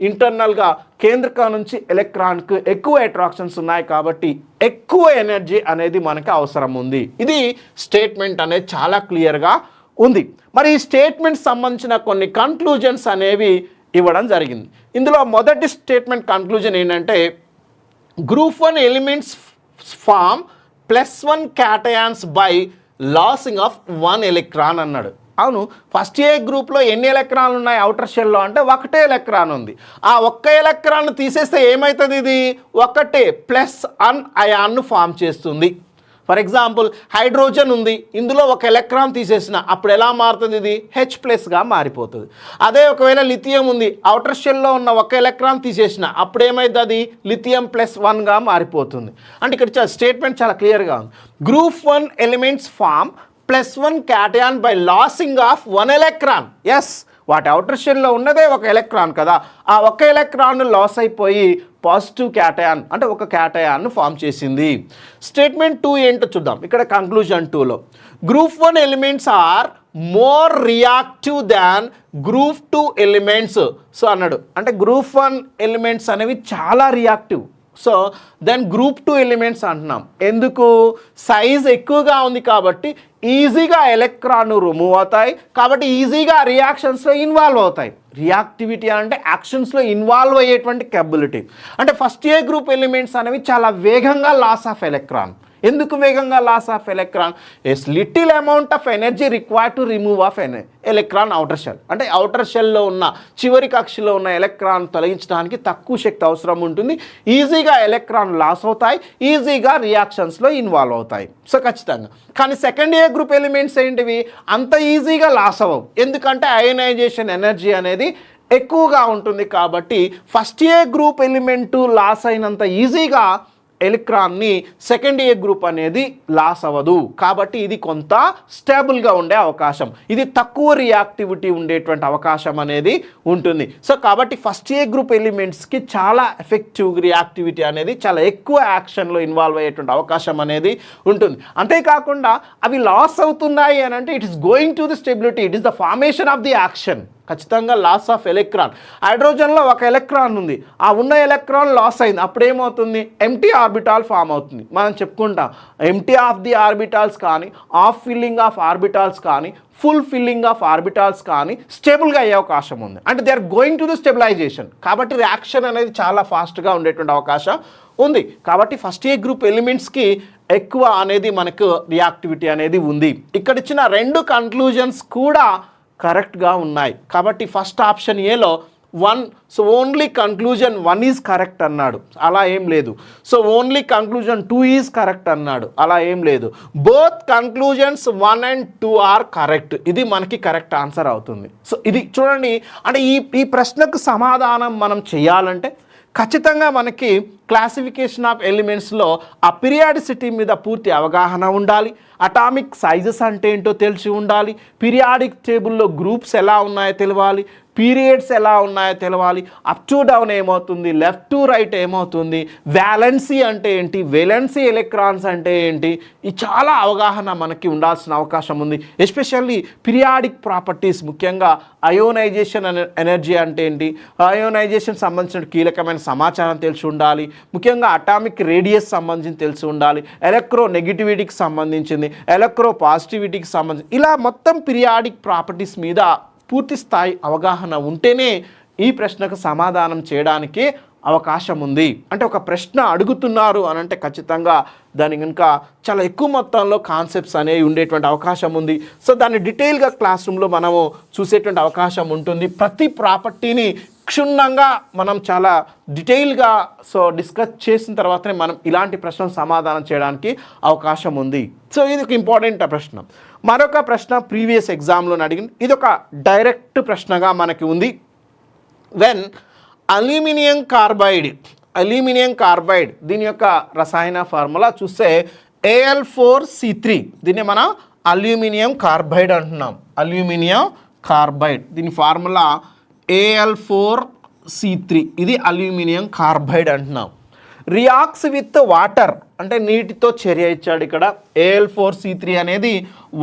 ఇంటర్నల్గా కేంద్రకం నుంచి ఎలక్ట్రాన్కు ఎక్కువ అట్రాక్షన్స్ ఉన్నాయి కాబట్టి ఎక్కువ ఎనర్జీ అనేది మనకి అవసరం ఉంది. ఇది స్టేట్మెంట్ అనేది చాలా క్లియర్గా ఉంది. మరి ఈ స్టేట్మెంట్ సంబంధించిన కొన్ని కన్క్లూజన్స్ అనేవి ఇవ్వడం జరిగింది. ఇందులో మొదటి స్టేట్మెంట్ కన్క్లూజన్ ఏంటంటే, group 1 elements form +1 cations by losing of 1 electron అన్నాడు. అవును, ఫస్ట్ ఏ గ్రూప్లో ఎన్ని ఎలక్ట్రాన్లు ఉన్నాయి ఔటర్ షెల్లో అంటే ఒకటే ఎలక్ట్రాన్ ఉంది. ఆ ఒక్క ఎలక్ట్రాన్ తీసేస్తే ఏమవుతుంది? ఇది ఒకటే +1 అయాన్ను ఫామ్ చేస్తుంది. ఫర్ ఎగ్జాంపుల్ హైడ్రోజన్ ఉంది, ఇందులో ఒక ఎలక్ట్రాన్ తీసేసిన అప్పుడు ఎలా మారుతుంది? ఇది H+గా మారిపోతుంది. అదే ఒకవేళ లిథియం ఉంది, ఔటర్ షెల్లో ఉన్న ఒక ఎలక్ట్రాన్ తీసేసిన అప్పుడు ఏమైంది? అది లిథియం +1గా మారిపోతుంది. అంటే ఇక్కడ స్టేట్మెంట్ చాలా క్లియర్గా ఉంది. Group 1 elements form +1 cation by losing of 1 electron. Yes, వాటి ఔటర్ షెల్లో ఉన్నదే ఒక ఎలక్ట్రాన్ కదా, ఆ ఒక్క ఎలక్ట్రాన్ లాస్ అయిపోయి పాజిటివ్ క్యాటయాన్ అంటే ఒక క్యాటయాన్ను ఫామ్ చేసింది. స్టేట్మెంట్ 2 ఏంటో చూద్దాం. ఇక్కడ కంక్లూజన్ 2లో group 1 elements are more reactive than group 2 elements. So అన్నాడు, అంటే గ్రూప్ 1 ఎలిమెంట్స్ అనేవి చాలా reactive. So than group 2 elements అంటున్నాం. ఎందుకు? సైజ్ ఎక్కువగా ఉంది కాబట్టి ఈజీగా ఎలక్ట్రాన్ రిమూవ్ అవుతాయి, కాబట్టి ఈజీగా రియాక్షన్స్లో ఇన్వాల్వ్ అవుతాయి. రియాక్టివిటీ అంటే యాక్షన్స్లో ఇన్వాల్వ్ అయ్యేటువంటి కెపబిలిటీ. అంటే ఫస్ట్ ఏ గ్రూప్ ఎలిమెంట్స్ అనేవి చాలా వేగంగా లాస్ ఆఫ్ ఎలక్ట్రాన్. ఎందుకు వేగంగా loss of electron? Yes, little amount of energy required to remove of electron outer shell. అంటే ఔటర్ షెల్లో ఉన్న చివరి కక్షలో ఉన్న ఎలక్ట్రాన్ తొలగించడానికి తక్కువ శక్తి అవసరం ఉంటుంది. ఈజీగా ఎలక్ట్రాన్ లాస్ అవుతాయి, ఈజీగా రియాక్షన్స్లో ఇన్వాల్వ్ అవుతాయి. సో ఖచ్చితంగా. కానీ సెకండ్ ఏ గ్రూప్ ఎలిమెంట్స్ ఏంటివి? అంత ఈజీగా లాస్ అవ్వవు, ఎందుకంటే అయనైజేషన్ ఎనర్జీ అనేది ఎక్కువగా ఉంటుంది. కాబట్టి first A group element loss అయినంత ఈజీగా ఎలక్ట్రాన్ని సెకండ్ ఏ గ్రూప్ అనేది లాస్ అవ్వదు. కాబట్టి ఇది కొంత స్టేబుల్గా ఉండే అవకాశం, ఇది తక్కువ రియాక్టివిటీ ఉండేటువంటి అవకాశం అనేది ఉంటుంది. సో కాబట్టి ఫస్ట్ ఏ గ్రూప్ ఎలిమెంట్స్కి చాలా ఎఫెక్టివ్ రియాక్టివిటీ అనేది చాలా ఎక్కువ యాక్షన్లో ఇన్వాల్వ్ అయ్యేటువంటి అవకాశం అనేది ఉంటుంది. అంతేకాకుండా అవి లాస్ అవుతున్నాయి అని అంటే it is going to the stability, it is the formation of the action. ఖచ్చితంగా లాస్ ఆఫ్ ఎలక్ట్రాన్. హైడ్రోజన్లో ఒక ఎలక్ట్రాన్ ఉంది, ఆ ఉన్న ఎలక్ట్రాన్ లాస్ అయింది, అప్పుడు ఏమవుతుంది? ఎంటీ ఆర్బిటాల్ ఫామ్ అవుతుంది. మనం చెప్పుకుంటాం ఎంటీ ఆఫ్ ది ఆర్బిటాల్స్ కానీ, ఆఫ్ ఫిల్లింగ్ ఆఫ్ ఆర్బిటాల్స్ కానీ, ఫుల్ ఫిల్లింగ్ ఆఫ్ ఆర్బిటాల్స్ కానీ స్టేబుల్గా అయ్యే అవకాశం ఉంది. అంటే they are going to the stabilization. కాబట్టి రియాక్షన్ అనేది చాలా ఫాస్ట్గా ఉండేటువంటి అవకాశం ఉంది. కాబట్టి ఫస్ట్ ఏ గ్రూప్ ఎలిమెంట్స్కి ఎక్కువ అనేది మనకు రియాక్టివిటీ అనేది ఉంది. ఇక్కడ ఇచ్చిన 2 కన్క్లూజన్స్ కూడా కరెక్ట్గా ఉన్నాయి. కాబట్టి ఫస్ట్ ఆప్షన్ ఏలో 1, so only conclusion 1 is correct అన్నాడు, అలా ఏం లేదు. So only conclusion 2 is correct అన్నాడు, అలా ఏం లేదు. Both conclusions 1 and 2 are correct. ఇది మనకి కరెక్ట్ ఆన్సర్ అవుతుంది. సో ఇది చూడండి, అంటే ఈ ప్రశ్నకు సమాధానం మనం చేయాలంటే ఖచ్చితంగా మనకి క్లాసిఫికేషన్ ఆఫ్ ఎలిమెంట్స్లో ఆ పీరియాడిసిటీ మీద పూర్తి అవగాహన ఉండాలి. అటామిక్ సైజెస్ అంటే ఏంటో తెలిసి ఉండాలి. పీరియాడిక్ టేబుల్లో గ్రూప్స్ ఎలా ఉన్నాయో తెలవాలి. పీరియడ్స్ ఎలా ఉన్నాయో తెలవాలి. అప్ టు డౌన్ ఏమవుతుంది, లెఫ్ట్ టు రైట్ ఏమవుతుంది, వ్యాలెన్సీ అంటే ఏంటి, వేలెన్సీ ఎలక్ట్రాన్స్ అంటే ఏంటి, ఈ చాలా అవగాహన మనకి ఉండాల్సిన అవకాశం ఉంది. ఎస్పెషల్లీ పీరియాడిక్ ప్రాపర్టీస్, ముఖ్యంగా అయోనైజేషన్ ఎనర్జీ అంటే ఏంటి, అయోనైజేషన్ సంబంధించిన కీలకమైన సమాచారం తెలిసి ఉండాలి. ముఖ్యంగా అటామిక్ రేడియస్ సంబంధించి తెలిసి ఉండాలి. ఎలక్ట్రో నెగిటివిటీకి సంబంధించింది, ఎలక్ట్రో పాజిటివిటీకి సంబంధించి, ఇలా మొత్తం పీరియాడిక్ ప్రాపర్టీస్ మీద పూర్తి స్థాయి అవగాహన ఉంటేనే ఈ ప్రశ్నకు సమాధానం చేయడానికి అవకాశం ఉంది. అంటే ఒక ప్రశ్న అడుగుతున్నారు అని అంటే ఖచ్చితంగా దాని కనుక చాలా ఎక్కువ మొత్తంలో కాన్సెప్ట్స్ అనేవి ఉండేటువంటి అవకాశం ఉంది. సో దాన్ని డీటెయిల్గా క్లాస్ రూమ్లో మనము చూసేటువంటి అవకాశం ఉంటుంది. ప్రతి ప్రాపర్టీని క్షుణ్ణంగా మనం చాలా డీటెయిల్గా డిస్కస్ చేసిన తర్వాతనే మనం ఇలాంటి ప్రశ్నలు సమాధానం చేయడానికి అవకాశం ఉంది. సో ఇది ఒక ఇంపార్టెంట్ ప్రశ్న. మరొక ప్రశ్న ప్రీవియస్ ఎగ్జామ్లో అడిగింది, ఇది ఒక డైరెక్ట్ ప్రశ్నగా మనకి ఉంది. వెన్ అల్యూమినియం కార్బైడ్ దీని యొక్క రసాయన ఫార్ములా చూస్తే Al4C3, దీన్ని మనం అల్యూమినియం కార్బైడ్ అంటున్నాం. అల్యూమినియం కార్బైడ్ దీని ఫార్ములా Al4C3, ఇది అల్యూమినియం కార్బైడ్ అంటున్నాం. రియాక్ట్స్ విత్ వాటర్ అంటే నీటితో చర్య ఇచ్చాడు. ఇక్కడ Al4C3 అనేది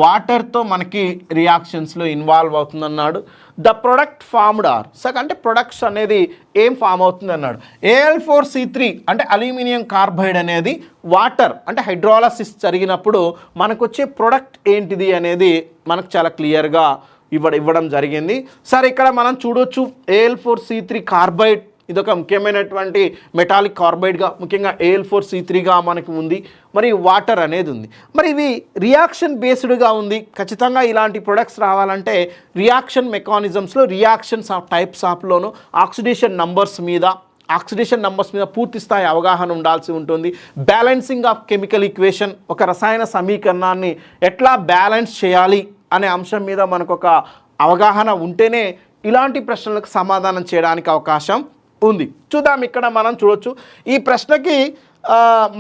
వాటర్తో మనకి రియాక్షన్స్లో ఇన్వాల్వ్ అవుతుంది అన్నాడు. ద ప్రొడక్ట్ ఫార్మ్డ్ ఆర్ అంటే ప్రొడక్ట్స్ అనేది ఏం ఫామ్ అవుతుంది అన్నాడు. Al4C3 అంటే అల్యూమినియం కార్బైడ్ అనేది వాటర్ అంటే హైడ్రాలసిస్ జరిగినప్పుడు మనకు వచ్చే ప్రొడక్ట్ ఏంటిది అనేది మనకు చాలా క్లియర్గా ఇవ్వడం జరిగింది. సరే ఇక్కడ మనం చూడొచ్చు Al4C3 కార్బైడ్ ఇదొక ముఖ్యమైనటువంటి మెటాలిక్ కార్బైడ్గా, ముఖ్యంగా Al4C3గా మనకు ఉంది. మరి వాటర్ అనేది ఉంది. మరి ఇవి రియాక్షన్ బేస్డ్గా ఉంది. ఖచ్చితంగా ఇలాంటి ప్రొడక్ట్స్ రావాలంటే రియాక్షన్ మెకానిజమ్స్లో, రియాక్షన్స్ ఆఫ్ టైప్స్ ఆఫ్లోను ఆక్సిడేషన్ నంబర్స్ మీద పూర్తి స్థాయి అవగాహన ఉండాల్సి ఉంటుంది. బ్యాలెన్సింగ్ ఆఫ్ కెమికల్ ఈక్వేషన్, ఒక రసాయన సమీకరణాన్ని ఎట్లా బ్యాలెన్స్ చేయాలి అనే అంశం మీద మనకు ఒక అవగాహన ఉంటేనే ఇలాంటి ప్రశ్నలకు సమాధానం చేయడానికి అవకాశం ఉంది. చూద్దాం, ఇక్కడ మనం చూడొచ్చు ఈ ప్రశ్నకి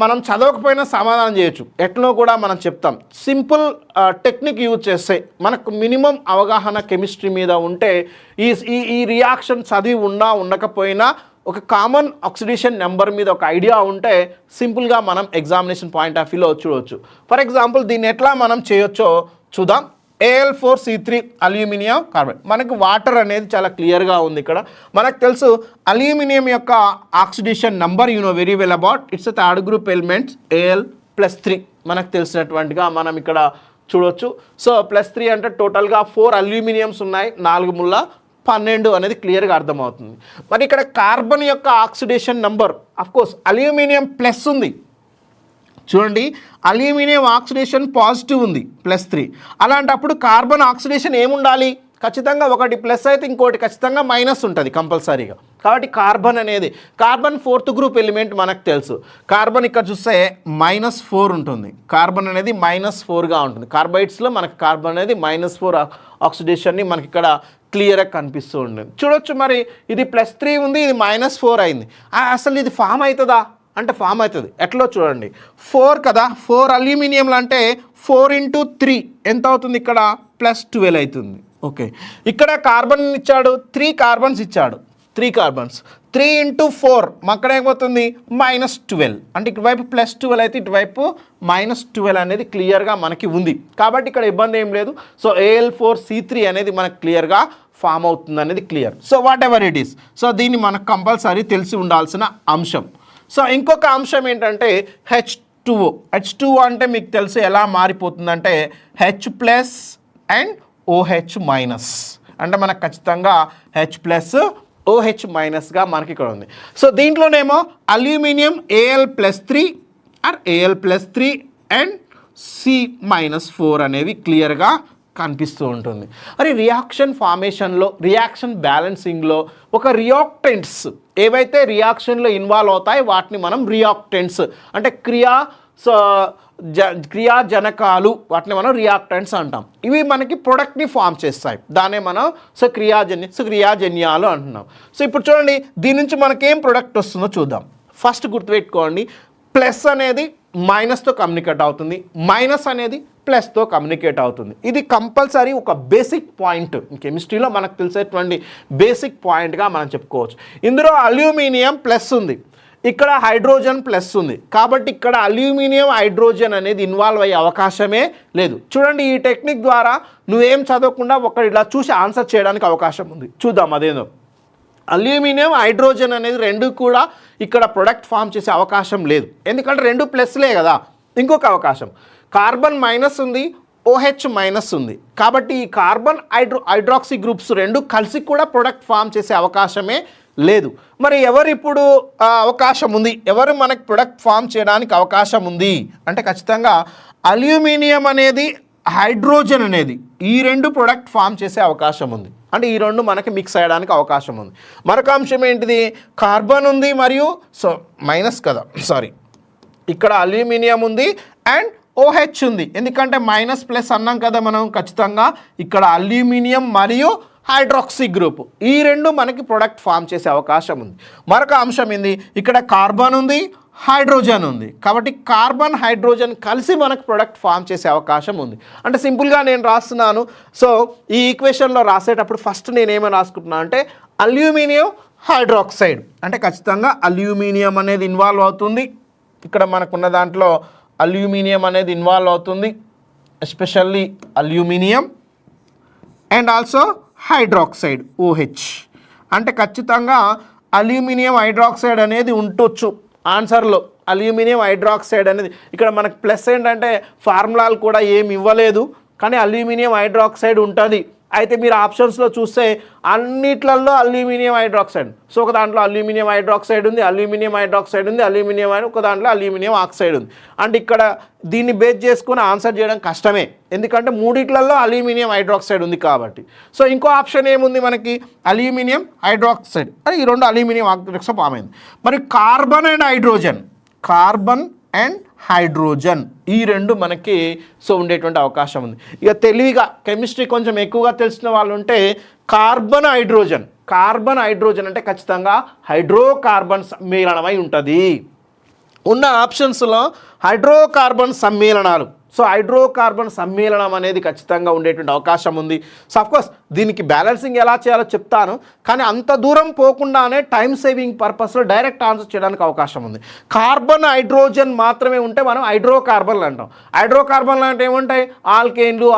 మనం చదవకపోయినా సమాధానం చేయొచ్చు. ఎట్లా కూడా మనం చెప్తాం. సింపుల్ టెక్నిక్ యూజ్ చేస్తే మనకు మినిమం అవగాహన కెమిస్ట్రీ మీద ఉంటే ఈ రియాక్షన్ చదివి ఉండకపోయినా ఒక కామన్ ఆక్సిడేషన్ నెంబర్ మీద ఒక ఐడియా ఉంటే సింపుల్గా మనం ఎగ్జామినేషన్ పాయింట్ ఆఫ్ వ్యూలో చూడవచ్చు. ఫర్ ఎగ్జాంపుల్ దీన్ని ఎట్లా మనం చేయొచ్చో చూద్దాం. Al4C3 అల్యూమినియం కార్బైడ్, మనకు వాటర్ అనేది చాలా క్లియర్గా ఉంది. ఇక్కడ మనకు తెలుసు అల్యూమినియం యొక్క oxidation number very well about it's third group elements Al+3 మనకు తెలిసినటువంటిగా మనం ఇక్కడ చూడొచ్చు. సో +3 అంటే టోటల్గా 4 అల్యూమినియంస్ ఉన్నాయి, 4 ముళ్ళ 12 అనేది క్లియర్గా అర్థమవుతుంది. మరి ఇక్కడ కార్బన్ యొక్క oxidation number of course aluminium plus ఉంది. చూడండి, అల్యూమినియం ఆక్సిడేషన్ పాజిటివ్ ఉంది +3. అలాంటప్పుడు కార్బన్ ఆక్సిడేషన్ ఏముండాలి? ఖచ్చితంగా ఒకటి ప్లస్ అయితే ఇంకోటి ఖచ్చితంగా మైనస్ ఉంటుంది కంపల్సరీగా. కాబట్టి కార్బన్ 4th గ్రూప్ ఎలిమెంట్ మనకు తెలుసు. కార్బన్ ఇక్కడ చూస్తే -4 ఉంటుంది. కార్బన్ అనేది -4గా ఉంటుంది. కార్బైడ్స్లో మనకు కార్బన్ అనేది -4 ఆక్సిడేషన్ని మనకి ఇక్కడ క్లియర్గా కనిపిస్తూ ఉంటుంది. చూడొచ్చు, మరి ఇది +3 ఉంది, ఇది -4 అయింది. అసలు ఇది ఫామ్ అవుతుందా అంటే ఫామ్ అవుతుంది. ఎట్లా చూడండి, 4 కదా, 4 అల్యూమినియంలు అంటే 4 × 3 ఎంత అవుతుంది? ఇక్కడ +12 అవుతుంది. ఓకే, ఇక్కడ కార్బన్ ఇచ్చాడు, 3 కార్బన్స్ ఇచ్చాడు, 3 కార్బన్స్ 3 × 4 అక్కడ ఏమవుతుంది? -12. అంటే ఇటువైపు +12 అయితే ఇటువైపు -12 అనేది క్లియర్గా మనకి ఉంది. కాబట్టి ఇక్కడ ఇబ్బంది ఏం లేదు. సో Al4C3 అనేది మనకు క్లియర్గా ఫామ్ అవుతుంది అనేది clear. So what ever it is, so దీన్ని మనకు కంపల్సరీ తెలిసి ఉండాల్సిన అంశం. సో ఇంకొక అంశం ఏంటంటే H2O అంటే మీకు తెలుసు ఎలా మారిపోతుందంటే H+ అండ్ OH- అంటే మనకు ఖచ్చితంగా H+OH- మనకి ఇక్కడ ఉంది. సో దీంట్లోనేమో aluminium Al+3 or Al+3 and C-4 అనేవి క్లియర్గా కనిపిస్తూ ఉంటుంది. మరి రియాక్షన్ ఫార్మేషన్లో, రియాక్షన్ బ్యాలెన్సింగ్లో ఒక రియాక్టెంట్స్ ఏవైతే రియాక్షన్లో ఇన్వాల్వ్ అవుతాయి వాటిని మనం రియాక్టెంట్స్ అంటే క్రియాజనకాలు, వాటిని మనం రియాక్టెంట్స్ అంటాం. ఇవి మనకి ప్రొడక్ట్ని ఫామ్ చేస్తాయి, దాన్నే మనం క్రియాజన్యాలు అంటున్నాం. సో ఇప్పుడు చూడండి, దీని నుంచి మనకేం ప్రొడక్ట్ వస్తుందో చూద్దాం. ఫస్ట్ గుర్తుపెట్టుకోండి, ప్లస్ అనేది మైనస్తో కమ్యూనికేట్ అవుతుంది, మైనస్ అనేది ప్లస్తో కమ్యూనికేట్ అవుతుంది. ఇది కంపల్సరీ ఒక బేసిక్ పాయింట్ కెమిస్ట్రీలో మనకు తెలిసేటువంటి బేసిక్ పాయింట్గా మనం చెప్పుకోవచ్చు. ఇందులో అల్యూమినియం ప్లస్ ఉంది, ఇక్కడ హైడ్రోజన్ ప్లస్ ఉంది, కాబట్టి ఇక్కడ అల్యూమినియం హైడ్రోజన్ అనేది ఇన్వాల్వ్ అయ్యే అవకాశమే లేదు. చూడండి, ఈ టెక్నిక్ ద్వారా నువ్వేం చదవకుండా ఒకటి ఇలా చూసి ఆన్సర్ చేయడానికి అవకాశం ఉంది. చూద్దాం అదేందో. అల్యూమినియం హైడ్రోజన్ అనేది రెండు కూడా ఇక్కడ ప్రొడక్ట్ ఫామ్ చేసే అవకాశం లేదు, ఎందుకంటే రెండు ప్లస్లే కదా. ఇంకొక అవకాశం, కార్బన్ మైనస్ ఉంది, OH మైనస్ ఉంది, కాబట్టి ఈ కార్బన్ హైడ్రాక్సీ గ్రూప్స్ రెండు కలిసి కూడా ప్రొడక్ట్ ఫామ్ చేసే అవకాశమే లేదు. మరి ఎవరు ఇప్పుడు అవకాశం ఉంది, ఎవరు మనకి ప్రొడక్ట్ ఫామ్ చేయడానికి అవకాశం ఉంది అంటే ఖచ్చితంగా అల్యూమినియం అనేది హైడ్రోజన్ అనేది ఈ రెండు ప్రొడక్ట్ ఫామ్ చేసే అవకాశం ఉంది. అంటే ఈ రెండు మనకి మిక్స్ అయ్యడానికి అవకాశం ఉంది. మరొక అంశం ఏంటిది, కార్బన్ ఉంది మరియు మైనస్ కదా, ఇక్కడ అల్యూమినియం ఉంది అండ్ OH ఉంది, ఎందుకంటే మైనస్ ప్లస్ అన్నాం కదా మనం. ఖచ్చితంగా ఇక్కడ అల్యూమినియం మరియు హైడ్రాక్సీ గ్రూప్ ఈ రెండు మనకి ప్రొడక్ట్ ఫామ్ చేసే అవకాశం ఉంది. మరొక అంశం ఏంది, ఇక్కడ కార్బన్ ఉంది, హైడ్రోజన్ ఉంది, కాబట్టి కార్బన్ హైడ్రోజన్ కలిసి మనకు ప్రొడక్ట్ ఫామ్ చేసే అవకాశం ఉంది. అంటే సింపుల్గా నేను రాస్తున్నాను. సో ఈ ఈక్వేషన్లో రాసేటప్పుడు ఫస్ట్ నేను ఏమైనా రాసుకుంటున్నాను అంటే అల్యూమినియం హైడ్రాక్సైడ్ అంటే ఖచ్చితంగా అల్యూమినియం అనేది ఇన్వాల్వ్ అవుతుంది. ఇక్కడ మనకున్న దాంట్లో అల్యూమినియం అనేది ఇన్వాల్వ్ అవుతుంది, especially aluminium and also hydroxide OH అంటే ఖచ్చితంగా అల్యూమినియం హైడ్రాక్సైడ్ అనేది ఉండొచ్చు ఆన్సర్లో. అల్యూమినియం హైడ్రాక్సైడ్ అనేది ఇక్కడ మనకు ప్లస్ ఏంటంటే ఫార్ములాలు కూడా ఏమి ఇవ్వలేదు, కానీ అల్యూమినియం హైడ్రాక్సైడ్ ఉంటుంది. అయితే మీరు ఆప్షన్స్లో చూస్తే అన్నిట్లలో అల్యూమినియం హైడ్రాక్సైడ్, సో ఒక దాంట్లో అల్యూమినియం హైడ్రాక్సైడ్ ఉంది, అల్యూమినియం హైడ్రాక్సైడ్ ఉంది, అల్యూమినియం ఒక దాంట్లో అల్యూమినియం ఆక్సైడ్ ఉంది. అంటే ఇక్కడ దీన్ని బేస్ చేసుకుని ఆన్సర్ చేయడం కష్టమే, ఎందుకంటే మూడిట్లలో అల్యూమినియం హైడ్రాక్సైడ్ ఉంది కాబట్టి. సో ఇంకో ఆప్షన్ ఏముంది మనకి, అల్యూమినియం హైడ్రాక్సైడ్ అని ఈ రెండు అల్యూమినియం ఆక్సైడ్ ఫామ్ అయింది. మరి carbon and hydrogen, carbon and hydrogen ఈ రెండు మనకి సో ఉండేటువంటి అవకాశం ఉంది. ఇక తెలివిగా కెమిస్ట్రీ కొంచెం ఎక్కువగా తెలిసిన వాళ్ళు ఉంటే కార్బన్ హైడ్రోజన్ అంటే ఖచ్చితంగా హైడ్రోకార్బన్ సమ్మేళనమై ఉంటుంది. ఉన్న ఆప్షన్స్లో హైడ్రోకార్బన్ సమ్మేళనాలు, సో హైడ్రోకార్బన్ సమ్మేళనం అనేది ఖచ్చితంగా ఉండేటువంటి అవకాశం ఉంది. సో అఫ్కోర్స్ దీనికి బ్యాలెన్సింగ్ ఎలా చేయాలో చెప్తాను, కానీ అంత దూరం పోకుండానే టైం సేవింగ్ పర్పస్లో డైరెక్ట్ ఆన్సర్ చేయడానికి అవకాశం ఉంది. కార్బన్ హైడ్రోజన్ మాత్రమే ఉంటే మనం హైడ్రోకార్బన్లు అంటాం. హైడ్రోకార్బన్లు అంటే ఏముంటాయి, ఆల్కేన్లు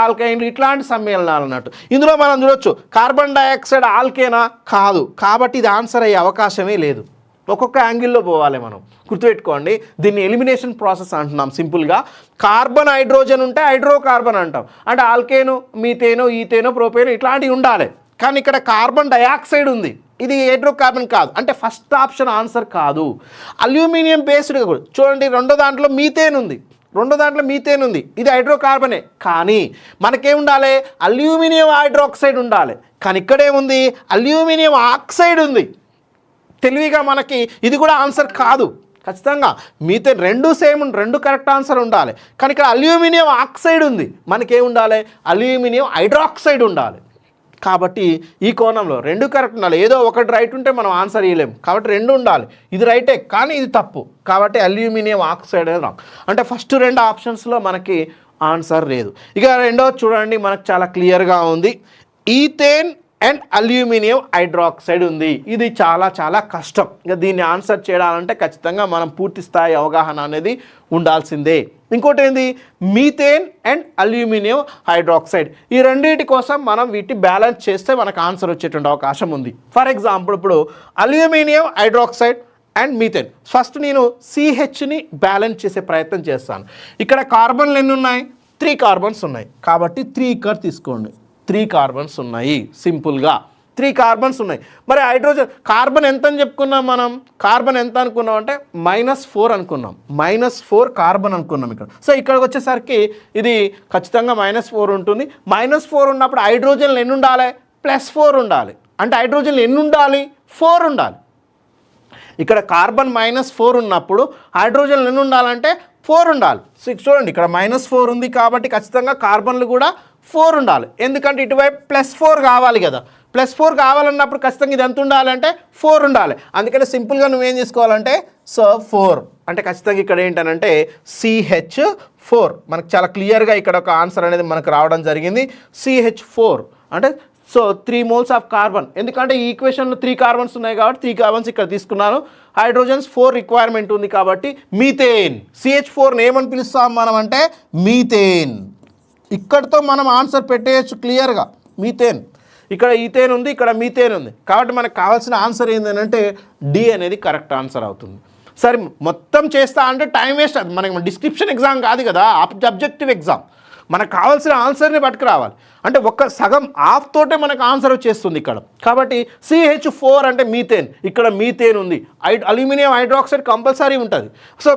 ఆల్కైన్లు ఇట్లాంటి సమ్మేళనాలు అన్నట్టు. ఇందులో మనం చూడొచ్చు కార్బన్ డైఆక్సైడ్ ఆల్కేనా కాదు, కాబట్టి ఇది ఆన్సర్ అయ్యే అవకాశమే లేదు. ఒక్కొక్క యాంగిల్లో పోవాలి మనం, గుర్తుపెట్టుకోండి. దీన్ని ఎలిమినేషన్ ప్రాసెస్ అంటున్నాం సింపుల్గా. కార్బన్ హైడ్రోజన్ ఉంటే హైడ్రోకార్బన్ అంటాం, అంటే ఆల్కేను మీథేనో ఈథేనో ప్రోపేనో ఇట్లాంటివి ఉండాలి. కానీ ఇక్కడ కార్బన్ డైఆక్సైడ్ ఉంది, ఇది హైడ్రోకార్బన్ కాదు, అంటే ఫస్ట్ ఆప్షన్ ఆన్సర్ కాదు. అల్యూమినియం బేస్డ్ చూడండి, రెండో దాంట్లో మీథేన్ ఉంది, ఇది హైడ్రోకార్బనే, కానీ మనకేముండాలి, అల్యూమినియం హైడ్రాక్సైడ్ ఉండాలి. కానీ ఇక్కడేముంది, అల్యూమినియం ఆక్సైడ్ ఉంది. తెలివిగా మనకి ఇది కూడా ఆన్సర్ కాదు. ఖచ్చితంగా మీథేన్ రెండు సేమ్, రెండు కరెక్ట్ ఆన్సర్ ఉండాలి. కానీ ఇక్కడ అల్యూమినియం ఆక్సైడ్ ఉంది, మనకేం ఉండాలి, అల్యూమినియం హైడ్రాక్సైడ్ ఉండాలి. కాబట్టి ఈ కోణంలో రెండు కరెక్ట్ ఉండాలి. ఏదో ఒకటి రైట్ ఉంటే మనం ఆన్సర్ ఇవ్వలేము, కాబట్టి రెండు ఉండాలి. ఇది రైటే కానీ ఇది తప్పు, కాబట్టి అల్యూమినియం ఆక్సైడ్ అనేది రాంగ్. అంటే ఫస్ట్ రెండు ఆప్షన్స్లో మనకి ఆన్సర్ లేదు. ఇక రెండోది చూడండి, మనకు చాలా క్లియర్గా ఉంది, ఈథేన్ అండ్ అల్యూమినియం హైడ్రాక్సైడ్ ఉంది. ఇది చాలా కష్టం. ఇక దీన్ని ఆన్సర్ చేయాలంటే ఖచ్చితంగా మనం పూర్తి స్థాయి అవగాహన అనేది ఉండాల్సిందే. ఇంకోటి ఏంది, మీథేన్ అండ్ అల్యూమినియం హైడ్రాక్సైడ్ ఈ రెండింటి కోసం మనం వీటిని బ్యాలెన్స్ చేస్తే మనకు ఆన్సర్ వచ్చేటువంటి అవకాశం ఉంది. ఫర్ ఎగ్జాంపుల్ ఇప్పుడు aluminium hydroxide and methane, first నేను CHని బ్యాలెన్స్ చేసే ప్రయత్నం చేస్తాను. ఇక్కడ కార్బన్లు ఎన్ని ఉన్నాయి, 3 కార్బన్స్ ఉన్నాయి, కాబట్టి 3 ఇక్కడ తీసుకోండి. 3 కార్బన్స్ ఉన్నాయి, సింపుల్గా 3 కార్బన్స్ ఉన్నాయి. మరి హైడ్రోజన్ కార్బన్ ఎంత అని చెప్పుకున్నాం మనం, కార్బన్ ఎంత అనుకున్నాం అంటే -4 అనుకున్నాం, -4 కార్బన్ అనుకున్నాం ఇక్కడ. సో ఇక్కడికి వచ్చేసరికి ఇది ఖచ్చితంగా -4 ఉంటుంది. -4 ఉన్నప్పుడు హైడ్రోజన్లు ఎన్ని ఉండాలి, +4 ఉండాలి. అంటే హైడ్రోజన్లు ఎన్ని ఉండాలి, 4 ఉండాలి. ఇక్కడ కార్బన్ -4 ఉన్నప్పుడు హైడ్రోజన్లు ఎన్ని ఉండాలంటే 4 ఉండాలి. సో చూడండి, ఇక్కడ -4 ఉంది కాబట్టి ఖచ్చితంగా కార్బన్లు కూడా 4 ఉండాలి, ఎందుకంటే ఇటువైపు +4 కావాలి కదా. +4 కావాలన్నప్పుడు ఖచ్చితంగా ఇది ఎంత ఉండాలంటే 4 ఉండాలి. అందుకని సింపుల్గా నువ్వేం చేసుకోవాలంటే సో 4 అంటే ఖచ్చితంగా ఇక్కడ ఏంటనంటే CH4 మనకు చాలా క్లియర్గా ఇక్కడ ఒక ఆన్సర్ అనేది మనకు రావడం జరిగింది. CH4 అంటే సో 3 moles ఆఫ్ కార్బన్, ఎందుకంటే ఈ ఈక్వేషన్లో 3 కార్బన్స్ ఉన్నాయి కాబట్టి 3 కార్బన్స్ ఇక్కడ తీసుకున్నాను. హైడ్రోజన్స్ 4 రిక్వైర్మెంట్ ఉంది కాబట్టి మీథేన్. CH4 ఏమని పిలుస్తాం మనం అంటే మీథేన్. ఇక్కడితో మనం ఆన్సర్ పెట్టేయచ్చు క్లియర్గా, మీథేన్. ఇక్కడ ఈథేన్ ఉంది, ఇక్కడ మీథేన్ ఉంది కాబట్టి మనకు కావాల్సిన ఆన్సర్ ఏంటంటే డి అనేది కరెక్ట్ ఆన్సర్ అవుతుంది. సరే మొత్తం చేస్తా అంటే టైం వేస్ట్. మనకి డిస్క్రిప్షన్ ఎగ్జామ్ కాదు కదా, అబ్జెక్టివ్ ఎగ్జామ్. మనకు కావాల్సిన ఆన్సర్ని పట్టుకురావాలి. అంటే ఒక్క సగం హాఫ్ తోటే మనకు ఆన్సర్ వచ్చేస్తుంది ఇక్కడ. కాబట్టి CH4 అంటే మీథేన్. ఇక్కడ మీథేన్ ఉంది, అల్యూమినియం హైడ్రాక్సైడ్ కంపల్సరీ ఉంటుంది. సో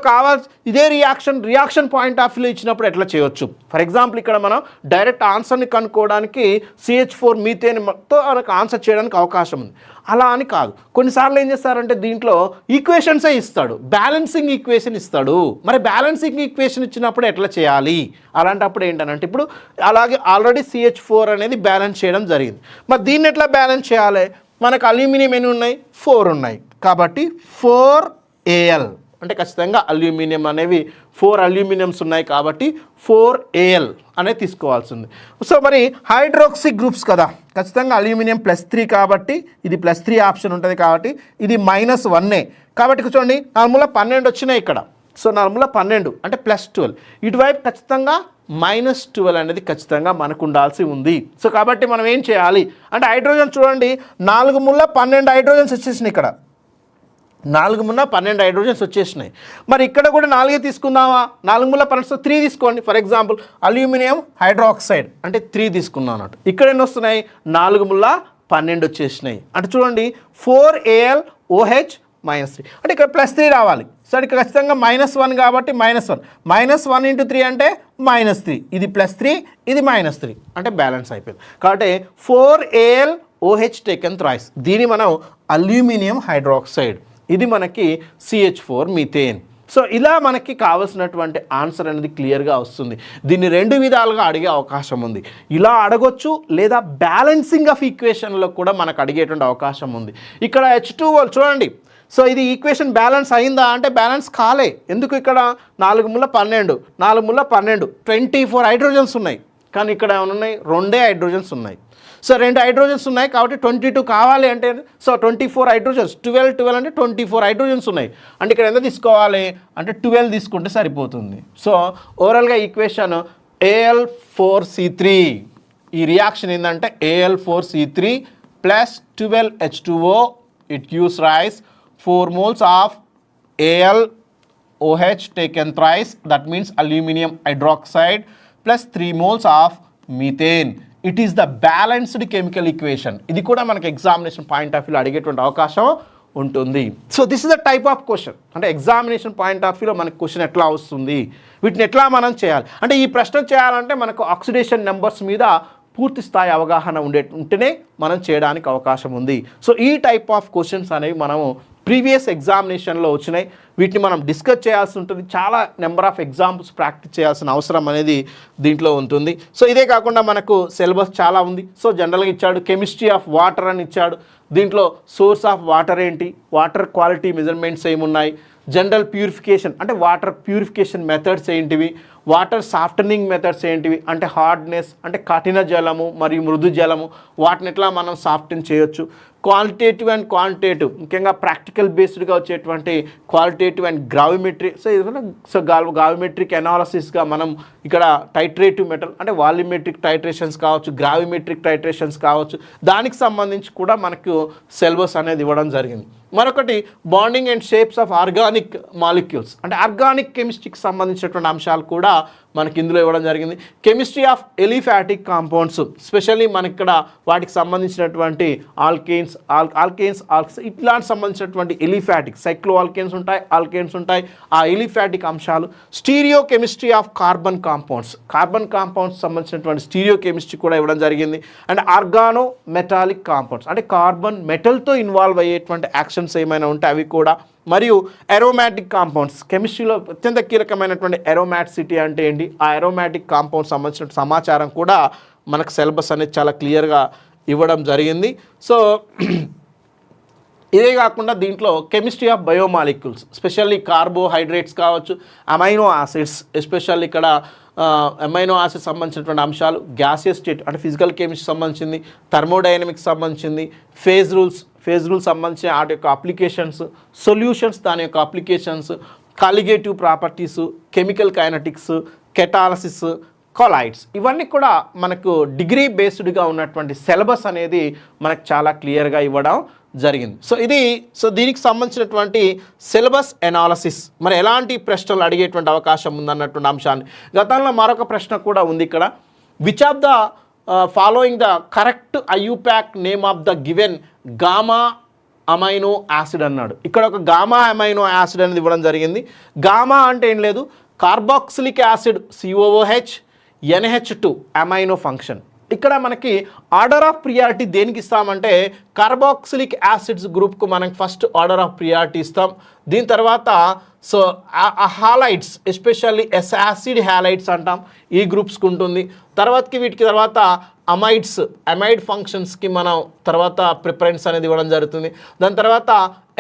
ఇదే రియాక్షన్ పాయింట్ ఆఫ్ వ్యూలో ఇచ్చినప్పుడు ఎట్లా చేయొచ్చు. ఫర్ ఎగ్జాంపుల్ ఇక్కడ మనం డైరెక్ట్ ఆన్సర్ని కనుక్కోవడానికి CH4 మీథేన్ మొత్తం మనకు ఆన్సర్ చేయడానికి అవకాశం ఉంది. అలా అని కాదు, కొన్నిసార్లు ఏం చేస్తారంటే దీంట్లో ఈక్వేషన్సే ఇస్తాడు, బ్యాలెన్సింగ్ ఈక్వేషన్ ఇస్తాడు. మరి బ్యాలెన్సింగ్ ఈక్వేషన్ ఇచ్చినప్పుడు ఎట్లా చేయాలి, అలాంటప్పుడు ఏంటంటే ఇప్పుడు అలాగే ఆల్రెడీ CH4 అనేది బ్యాలెన్స్ చేయడం జరిగింది. మరి దీన్ని ఎట్లా బ్యాలెన్స్ చేయాలి, మనకు అల్యూమినియం ఎన్ని ఉన్నాయి 4 ఉన్నాయి కాబట్టి 4Al అంటే ఖచ్చితంగా అల్యూమినియం అనేవి 4 అల్యూమినియమ్స్ ఉన్నాయి కాబట్టి 4Al అనేది తీసుకోవాల్సింది. సో మరి హైడ్రాక్సీ గ్రూప్స్ కదా, ఖచ్చితంగా అల్యూమినియం +3 కాబట్టి ఇది +3 ఆప్షన్ ఉంటుంది కాబట్టి ఇది -1 కాబట్టి చూడండి 4×12 వచ్చినాయి ఇక్కడ. సో 4×12 అంటే +12. ఇటువైపు ఖచ్చితంగా -12 అనేది ఖచ్చితంగా మనకు ఉండాల్సి ఉంది. సో కాబట్టి మనం ఏం చేయాలి అంటే హైడ్రోజన్ చూడండి 4×12 హైడ్రోజన్స్ వచ్చేసినాయి ఇక్కడ. 4×12 హైడ్రోజన్స్ వచ్చేసినాయి. మరి ఇక్కడ కూడా 4 తీసుకుందామా, 4×12 3 తీసుకోండి. ఫర్ ఎగ్జాంపుల్ అల్యూమినియం హైడ్రాక్సైడ్ అంటే 3 తీసుకున్నాం అన్నట్టు. ఇక్కడ ఎన్ని వస్తున్నాయి 4×12 వచ్చేసినాయి. అంటే చూడండి 4AlOH -3 అంటే ఇక్కడ +3 రావాలి. సరే ఇక్కడ ఖచ్చితంగా -1 కాబట్టి -1 -1 × 3 అంటే -3, ఇది +3 ఇది -3 అంటే బ్యాలెన్స్ అయిపోయింది. కాబట్టి 4AlOH టేకెన్ థ్రైస్, దీన్ని మనం అల్యూమినియం హైడ్రాక్సైడ్, ఇది మనకి CH4 మీథేన్. సో ఇలా మనకి కావాల్సినటువంటి ఆన్సర్ అనేది క్లియర్గా వస్తుంది. దీన్ని 2 విధాలుగా అడిగే అవకాశం ఉంది. ఇలా అడగొచ్చు లేదా బ్యాలెన్సింగ్ ఆఫ్ ఈక్వేషన్లో కూడా మనకు అడిగేటువంటి అవకాశం ఉంది. ఇక్కడ H2O చూడండి. సో ఇది ఈక్వేషన్ బ్యాలెన్స్ అయిందా అంటే బ్యాలెన్స్ కాలే. ఎందుకు ఇక్కడ 4×12 24 హైడ్రోజన్స్ ఉన్నాయి, కానీ ఇక్కడ ఏమైనా ఉన్నాయి 2 హైడ్రోజన్స్ ఉన్నాయి. సో 2 హైడ్రోజన్స్ ఉన్నాయి కాబట్టి 22 కావాలి అంటే సో 24 హైడ్రోజన్స్ 12 అంటే 24 హైడ్రోజన్స్ ఉన్నాయి. అంటే ఇక్కడ ఎంత తీసుకోవాలి అంటే 12 తీసుకుంటే సరిపోతుంది. సో ఓవరాల్గా ఈక్వేషన్ Al4C3, ఈ రియాక్షన్ ఏంటంటే Al4C3 + 12H2O, it gives rise 4 moles of AlOH taken thrice, that means aluminum hydroxide plus 3 moles of methane. It is the balanced chemical equation. ఇది కూడా మనకి ఎగ్జామినేషన్ పాయింట్ ఆఫ్ వ్యూలో అడిగేటువంటి అవకాశం ఉంటుంది. So this is the type of question. అంటే examination point of వ్యూలో మనకి క్వశ్చన్ ఎట్లా వస్తుంది, వీటిని ఎట్లా మనం చేయాలి అంటే ఈ ప్రశ్న చేయాలంటే మనకు ఆక్సిడేషన్ నెంబర్స్ మీద పూర్తి స్థాయి అవగాహన ఉంటేనే మనం చేయడానికి అవకాశం ఉంది. సో ఈ టైప్ ఆఫ్ క్వశ్చన్స్ అనేవి మనము ప్రీవియస్ ఎగ్జామినేషన్లో వచ్చినాయి, వీటిని మనం డిస్కస్ చేయాల్సి ఉంటుంది. చాలా నెంబర్ ఆఫ్ ఎగ్జాంపుల్స్ ప్రాక్టీస్ చేయాల్సిన అవసరం అనేది దీంట్లో ఉంటుంది. సో ఇదే కాకుండా మనకు సిలబస్ చాలా ఉంది. సో జనరల్గా ఇచ్చాడు కెమిస్ట్రీ ఆఫ్ వాటర్ అని ఇచ్చాడు. దీంట్లో సోర్స్ ఆఫ్ వాటర్ ఏంటి, వాటర్ క్వాలిటీ మెజర్మెంట్స్ ఏమున్నాయి, జనరల్ ప్యూరిఫికేషన్ అంటే వాటర్ ప్యూరిఫికేషన్ మెథడ్స్ ఏంటివి, వాటర్ సాఫ్టనింగ్ మెథడ్స్ ఏంటివి అంటే హార్డ్నెస్ అంటే కఠిన జలము మరియు మృదు జలము, వాటిని ఎట్లా మనం సాఫ్టన్ చేయొచ్చు, క్వాలిటేటివ్ అండ్ క్వాంటిటేటివ్ ముఖ్యంగా ప్రాక్టికల్ బేస్డ్గా వచ్చేటువంటి క్వాలిటేటివ్ అండ్ గ్రావిమెట్రీ. సో గ్రావిమెట్రిక్ అనాలసిస్గా మనం ఇక్కడ టైట్రేటివ్ మెటల్ అంటే వాల్యూమెట్రిక్ టైట్రేషన్స్ కావచ్చు, గ్రావిమెట్రిక్ టైట్రేషన్స్ కావచ్చు, దానికి సంబంధించి కూడా మనకు సిలబస్ అనేది ఇవ్వడం జరిగింది. మరొకటి bonding and shapes of organic molecules అంటే ఆర్గానిక్ కెమిస్ట్రీకి సంబంధించినటువంటి అంశాలు కూడా మనకి ఇందులో ఇవ్వడం జరిగింది. Chemistry of aliphatic compounds specially మనకి ఇక్కడ వాటికి సంబంధించినటువంటి ఆల్కేన్స్ ఇట్లాంటి సంబంధించినటువంటి ఎలిఫాటిక్ సైక్లో ఆల్కేన్స్ ఉంటాయి, ఆల్కేన్స్ ఉంటాయి, ఆ ఎలిఫాటిక్ అంశాలు. Stereo chemistry of carbon compounds సంబంధించినటువంటి స్టీరియో కెమిస్ట్రీ కూడా ఇవ్వడం జరిగింది. అండ్ ఆర్గానో మెటాలిక్ కాంపౌండ్స్ అంటే కార్బన్ మెటల్తో ఇన్వాల్వ్ అయ్యేటువంటి యాక్షన్స్ ఏమైనా ఉంటే అవి కూడా. మరియు అరోమాటిక్ కాంపౌండ్స్ కెమిస్ట్రీలో అత్యంత కీలకమైనటువంటి అరోమాటిసిటీ అంటే ఏంటి, ఆ అరోమాటిక్ కాంపౌండ్స్ సంబంధించిన సమాచారం కూడా మనకు సిలబస్ అనేది చాలా క్లియర్గా ఇవ్వడం జరిగింది. సో ఇదే కాకుండా దీంట్లో chemistry of biomolecules, specially carbohydrates కావచ్చు, అమైనో యాసిడ్స్, ఎస్పెషల్లీ ఇక్కడ అమైనో యాసిడ్స్ సంబంధించినటువంటి అంశాలు, గ్యాసియస్ స్టేట్ అంటే ఫిజికల్ కెమిస్ట్రీ సంబంధించింది, థర్మోడైనమిక్స్ సంబంధించింది, ఫేజ్ రూల్స్ సంబంధించిన వాటి యొక్క అప్లికేషన్స్, సొల్యూషన్స్ దాని యొక్క applications, colligative properties, chemical kinetics, catalysis, colloids, ఇవన్నీ కూడా మనకు డిగ్రీ బేస్డ్గా ఉన్నటువంటి సిలబస్ అనేది మనకు చాలా క్లియర్గా ఇవ్వడం జరిగింది. సో దీనికి సంబంధించినటువంటి సిలబస్ ఎనాలసిస్, మరి ఎలాంటి ప్రశ్నలు అడిగేటువంటి అవకాశం ఉందన్నటువంటి అంశాన్ని, గతంలో మరొక ప్రశ్న కూడా ఉంది ఇక్కడ, which of the following the correct IUPAC name of the given gamma amino acid అన్నాడు. ఇక్కడ ఒక గామా అమైనో యాసిడ్ అనేది ఇవ్వడం జరిగింది. గామా అంటే ఏం లేదు, carboxylic acid COOH NH2 amino function. ఇక్కడ మనకి ఆర్డర్ ఆఫ్ ప్రియారిటీ దేనికి ఇస్తామంటే కార్బాక్సిలిక్ యాసిడ్స్ గ్రూప్కు మనకి ఫస్ట్ ఆర్డర్ ఆఫ్ ప్రియారిటీ ఇస్తాం. దీని తర్వాత so halides, especially acid halides అంటాం, ఈ గ్రూప్స్కి ఉంటుంది. వీటికి తర్వాత అమైడ్ ఫంక్షన్స్కి మనం తర్వాత ప్రిఫరెన్స్ అనేది ఇవ్వడం జరుగుతుంది. దాని తర్వాత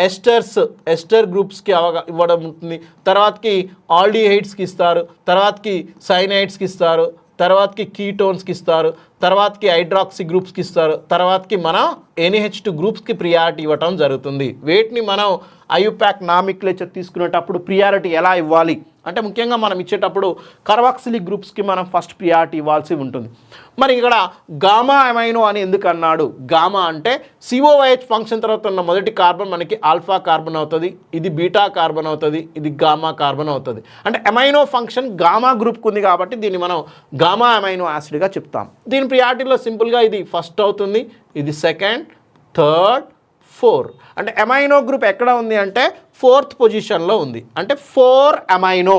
ఎస్టర్ గ్రూప్స్కి ఇవ్వడం ఉంటుంది. తర్వాతకి ఆల్డిహైడ్స్కి ఇస్తారు, తర్వాతకి సైనైడ్స్కి ఇస్తారు, తర్వాతకి కీటోన్స్కి ఇస్తారు, తర్వాతకి హైడ్రాక్సీ గ్రూప్స్కి ఇస్తారు, తర్వాతకి మనం NH2 గ్రూప్స్కి ప్రియారిటీ ఇవ్వటం జరుగుతుంది. వీటిని మనం ఐయుపాక్ నామిక్లేచర్ తీసుకునేటప్పుడు ప్రియారిటీ ఎలా ఇవ్వాలి అంటే ముఖ్యంగా మనం ఇచ్చేటప్పుడు కార్బాక్సిలిక్ గ్రూప్స్కి మనం ఫస్ట్ ప్రియారిటీ ఇవ్వాల్సి ఉంటుంది. మరి ఇక్కడ గామా అమైనో అని ఎందుకు అన్నాడు? గామా అంటే COOH ఫంక్షన్ తర్వాత ఉన్న మొదటి కార్బన్ మనకి ఆల్ఫా కార్బన్ అవుతుంది, ఇది బీటా కార్బన్ అవుతుంది, ఇది గామా కార్బన్ అవుతుంది. అంటే అమైనో ఫంక్షన్ గామా గ్రూప్కి ఉంది కాబట్టి దీన్ని మనం గామా అమైనో యాసిడ్గా చెప్తాం. దీని ప్రియారిటీలో సింపుల్గా ఇది ఫస్ట్ అవుతుంది, ఇది సెకండ్, థర్డ్, 4. అంటే అమైనో గ్రూప్ ఎక్కడ ఉంది అంటే 4th పొజిషన్లో ఉంది. అంటే 4 అమైనో.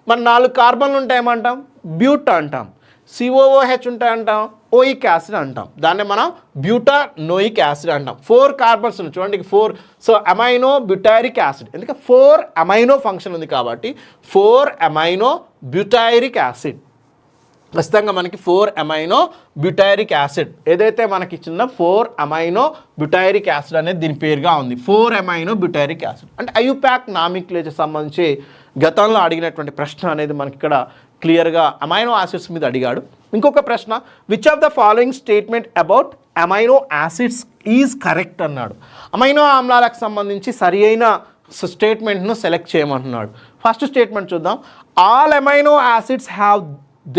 మరి 4 కార్బన్లు ఉంటాయేమంటాం, బ్యూట్ అంటాం. COOH ఉంటాయంటాం, ఓయిక్ యాసిడ్ అంటాం. దాన్ని మనం బ్యూటానోయిక్ యాసిడ్ అంటాం. 4 కార్బన్స్ ఉన్నాయి చూడండి, 4. సో అమైనో బ్యూటైరిక్ యాసిడ్, ఎందుకంటే 4 అమైనో ఫంక్షన్ ఉంది కాబట్టి 4 అమైనో బ్యూటైరిక్ యాసిడ్. ఖచ్చితంగా మనకి 4 అమైనో బ్యూటైరిక్ యాసిడ్ ఏదైతే మనకి ఇచ్చిందో 4 అమైనో బ్యూటైరిక్ యాసిడ్ అనేది దీని పేరుగా ఉంది. 4 అమైనో బ్యూటైరిక్ యాసిడ్ అంటే ఐయుపాక్ నామిక్లేచర్ సంబంధించి గతంలో అడిగినటువంటి ప్రశ్న అనేది మనకి ఇక్కడ క్లియర్గా అమైనో యాసిడ్స్ మీద అడిగాడు. ఇంకొక ప్రశ్న, which of the following statement about amino acids is correct అన్నాడు. అమైనో ఆమ్లాలకు సంబంధించి సరి అయిన స్టేట్మెంట్ను సెలెక్ట్ చేయమంటున్నాడు. ఫస్ట్ స్టేట్మెంట్ చూద్దాం. All amino acids have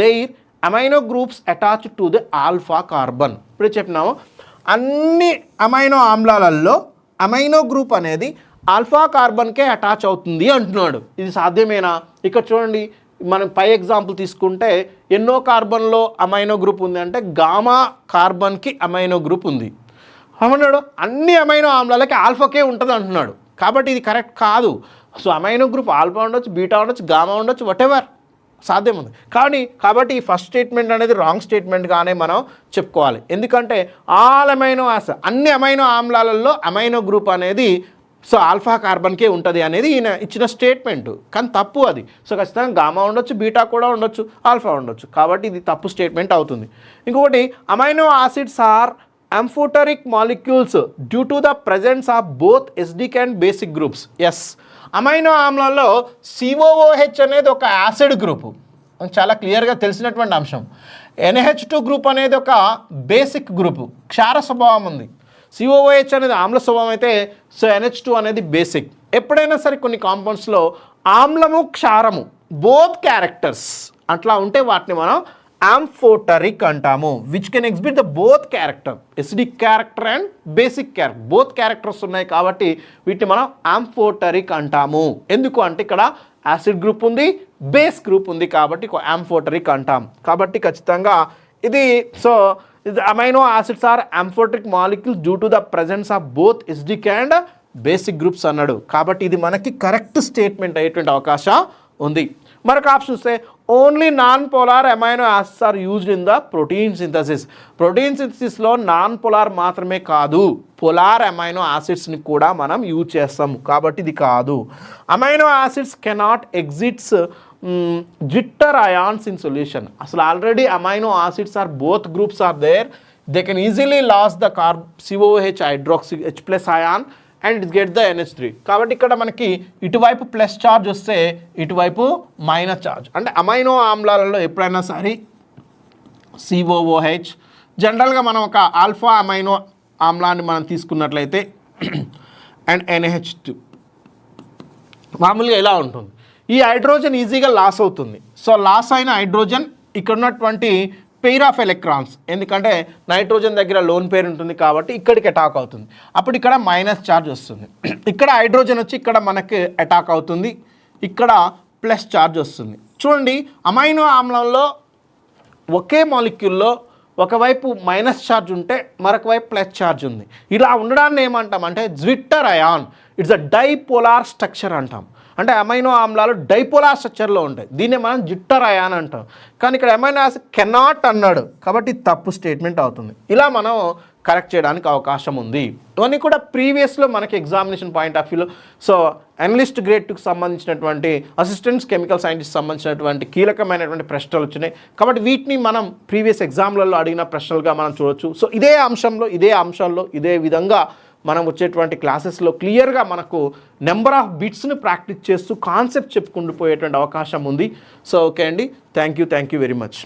their amino groups attached to the alpha carbon. ఇప్పుడు చెప్పినాము అన్ని అమైనో ఆమ్లాలలో అమైనో గ్రూప్ అనేది ఆల్ఫా కార్బన్కే అటాచ్ అవుతుంది అంటున్నాడు. ఇది సాధ్యమేనా? ఇక్కడ చూడండి, మనం పై ఎగ్జాంపుల్ తీసుకుంటే ఎన్నో కార్బన్లో అమైనో గ్రూప్ ఉంది అంటే గామా కార్బన్కి అమైనో గ్రూప్ ఉంది అన్నాడు. అన్ని అమైనో ఆమ్లాలకి ఆల్ఫాకే ఉంటుంది అంటున్నాడు. కాబట్టి ఇది కరెక్ట్ కాదు. సో అమైనో గ్రూప్ ఆల్ఫా ఉండొచ్చు, బీటా ఉండొచ్చు, గామా ఉండొచ్చు, వాటెవర్ సాధ్యం ఉంది. కాబట్టి ఈ ఫస్ట్ స్టేట్మెంట్ అనేది రాంగ్ స్టేట్మెంట్గానే మనం చెప్పుకోవాలి. ఎందుకంటే ఆల్ అమైనో యాసిడ్ అన్ని అమైనో ఆమ్లాలలో అమైనో గ్రూప్ అనేది సో ఆల్ఫా కార్బన్కే ఉంటుంది అనేది ఈయన ఇచ్చిన స్టేట్మెంట్, కానీ తప్పు అది. సో ఖచ్చితంగా గామా ఉండొచ్చు, బీటా కూడా ఉండొచ్చు, ఆల్ఫా ఉండొచ్చు. కాబట్టి ఇది తప్పు స్టేట్మెంట్ అవుతుంది. ఇంకొకటి, amino acids are amphoteric molecules due to the presence of both acidic and basic groups. Yes, amino ఆమ్లాల్లో COOH అనేది ఒక యాసిడ్ గ్రూపు, చాలా క్లియర్గా తెలిసినటువంటి అంశం. NH2 గ్రూప్ అనేది ఒక బేసిక్ గ్రూపు, క్షార స్వభావం ఉంది. COOH అనేది ఆమ్ల స్వభావం అయితే సో NH2 అనేది బేసిక్. ఎప్పుడైనా సరే కొన్ని కాంపౌండ్స్లో ఆమ్లము క్షారము బోత్ క్యారెక్టర్స్ అట్లా ఉంటే వాటిని మనం amphoteric అంటాము, which can exhibit the both character, acidic character and basic character, both characters ఉన్నాయి కాబట్టి వీటిని మనం amphoteric అంటాము. ఎందుకు అంటే ఇక్కడ యాసిడ్ గ్రూప్ ఉంది, బేస్ గ్రూప్ ఉంది కాబట్టి amphoteric అంటాం. కాబట్టి ఖచ్చితంగా ఇది so amino acids are amphoteric molecules due to the presence of both acidic and basic groups అన్నాడు. కాబట్టి ఇది మనకి కరెక్ట్ స్టేట్మెంట్ అయ్యేటువంటి అవకాశం ఉంది. మరొక ఆప్షన్ వస్తే only non polar amino acids are used in the protein synthesis. Protein సింథసిస్లో నాన్ పోలార్ మాత్రమే కాదు, పోలార్ అమైనో యాసిడ్స్ని కూడా మనం యూజ్ చేస్తాము. కాబట్టి ఇది కాదు. Amino acids cannot exists zwitter ions in solution. అసలు already amino acids are both groups are there they can easily lose the COOH hydroxy H+ ion and it get the NH3. కాబట్టి ఇక్కడ మనకి ఇటువైపు plus charge వస్తే ఇటువైపు minus charge. అంటే amino ఆమ్లాలలో ఎప్పుడైనా సరే COOH, జనరల్గా మనం ఒక ఆల్ఫా అమైనో ఆమ్లాన్ని మనం తీసుకున్నట్లయితే అండ్ NH2 మామూలుగా ఎలా ఉంటుంది, ఈ హైడ్రోజన్ ఈజీగా లాస్ అవుతుంది. సో లాస్ అయిన హైడ్రోజన్ ఇక్కడ ఉన్నటువంటి పెయిర్ ఆఫ్ ఎలక్ట్రాన్స్, ఎందుకంటే నైట్రోజన్ దగ్గర లోన్ పేరు ఉంటుంది కాబట్టి ఇక్కడికి అటాక్ అవుతుంది. అప్పుడు ఇక్కడ మైనస్ ఛార్జ్ వస్తుంది. ఇక్కడ హైడ్రోజన్ వచ్చి ఇక్కడ మనకి అటాక్ అవుతుంది, ఇక్కడ ప్లస్ ఛార్జ్ వస్తుంది. చూడండి, అమైనో ఆమ్లంలో ఒకే మాలిక్యూల్లో ఒకవైపు మైనస్ ఛార్జ్ ఉంటే మరొక వైపు ప్లస్ ఛార్జ్ ఉంది. ఇలా ఉండడాన్ని ఏమంటామంటే zwitter ion. It's a dipolar structure అంటాం. అంటే అమైనో ఆమ్లాలు డైపోలార్ స్ట్రక్చర్లో ఉంటాయి. దీన్ని మనం జిట్టర్ అయాన్ అంటాం. కానీ ఇక్కడ అమైనో యాసిడ్ కెనాట్ అన్నాడు కాబట్టి తప్పు స్టేట్మెంట్ అవుతుంది. ఇలా మనం కరెక్ట్ చేయడానికి అవకాశం ఉంది. ఇవన్నీ కూడా ప్రీవియస్లో మనకి ఎగ్జామినేషన్ పాయింట్ ఆఫ్ వ్యూలో సో అనలిస్ట్ గ్రేడ్ 2కి సంబంధించినటువంటి అసిస్టెంట్స్ కెమికల్ సైంటిస్ట్ సంబంధించినటువంటి కీలకమైనటువంటి ప్రశ్నలు వచ్చినాయి. కాబట్టి వీటిని మనం ప్రీవియస్ ఎగ్జామ్లలో అడిగిన ప్రశ్నలుగా మనం చూడవచ్చు. సో ఇదే అంశంలో ఇదే విధంగా మనం వచ్చేటువంటి క్లాసెస్లో క్లియర్గా మనకు నెంబర్ ఆఫ్ బిట్స్ని ప్రాక్టీస్ చేస్తూ కాన్సెప్ట్ చెప్పుకుంటూ పోయేటువంటి అవకాశం ఉంది. సో ఓకే అండి, థ్యాంక్ యూ వెరీ మచ్.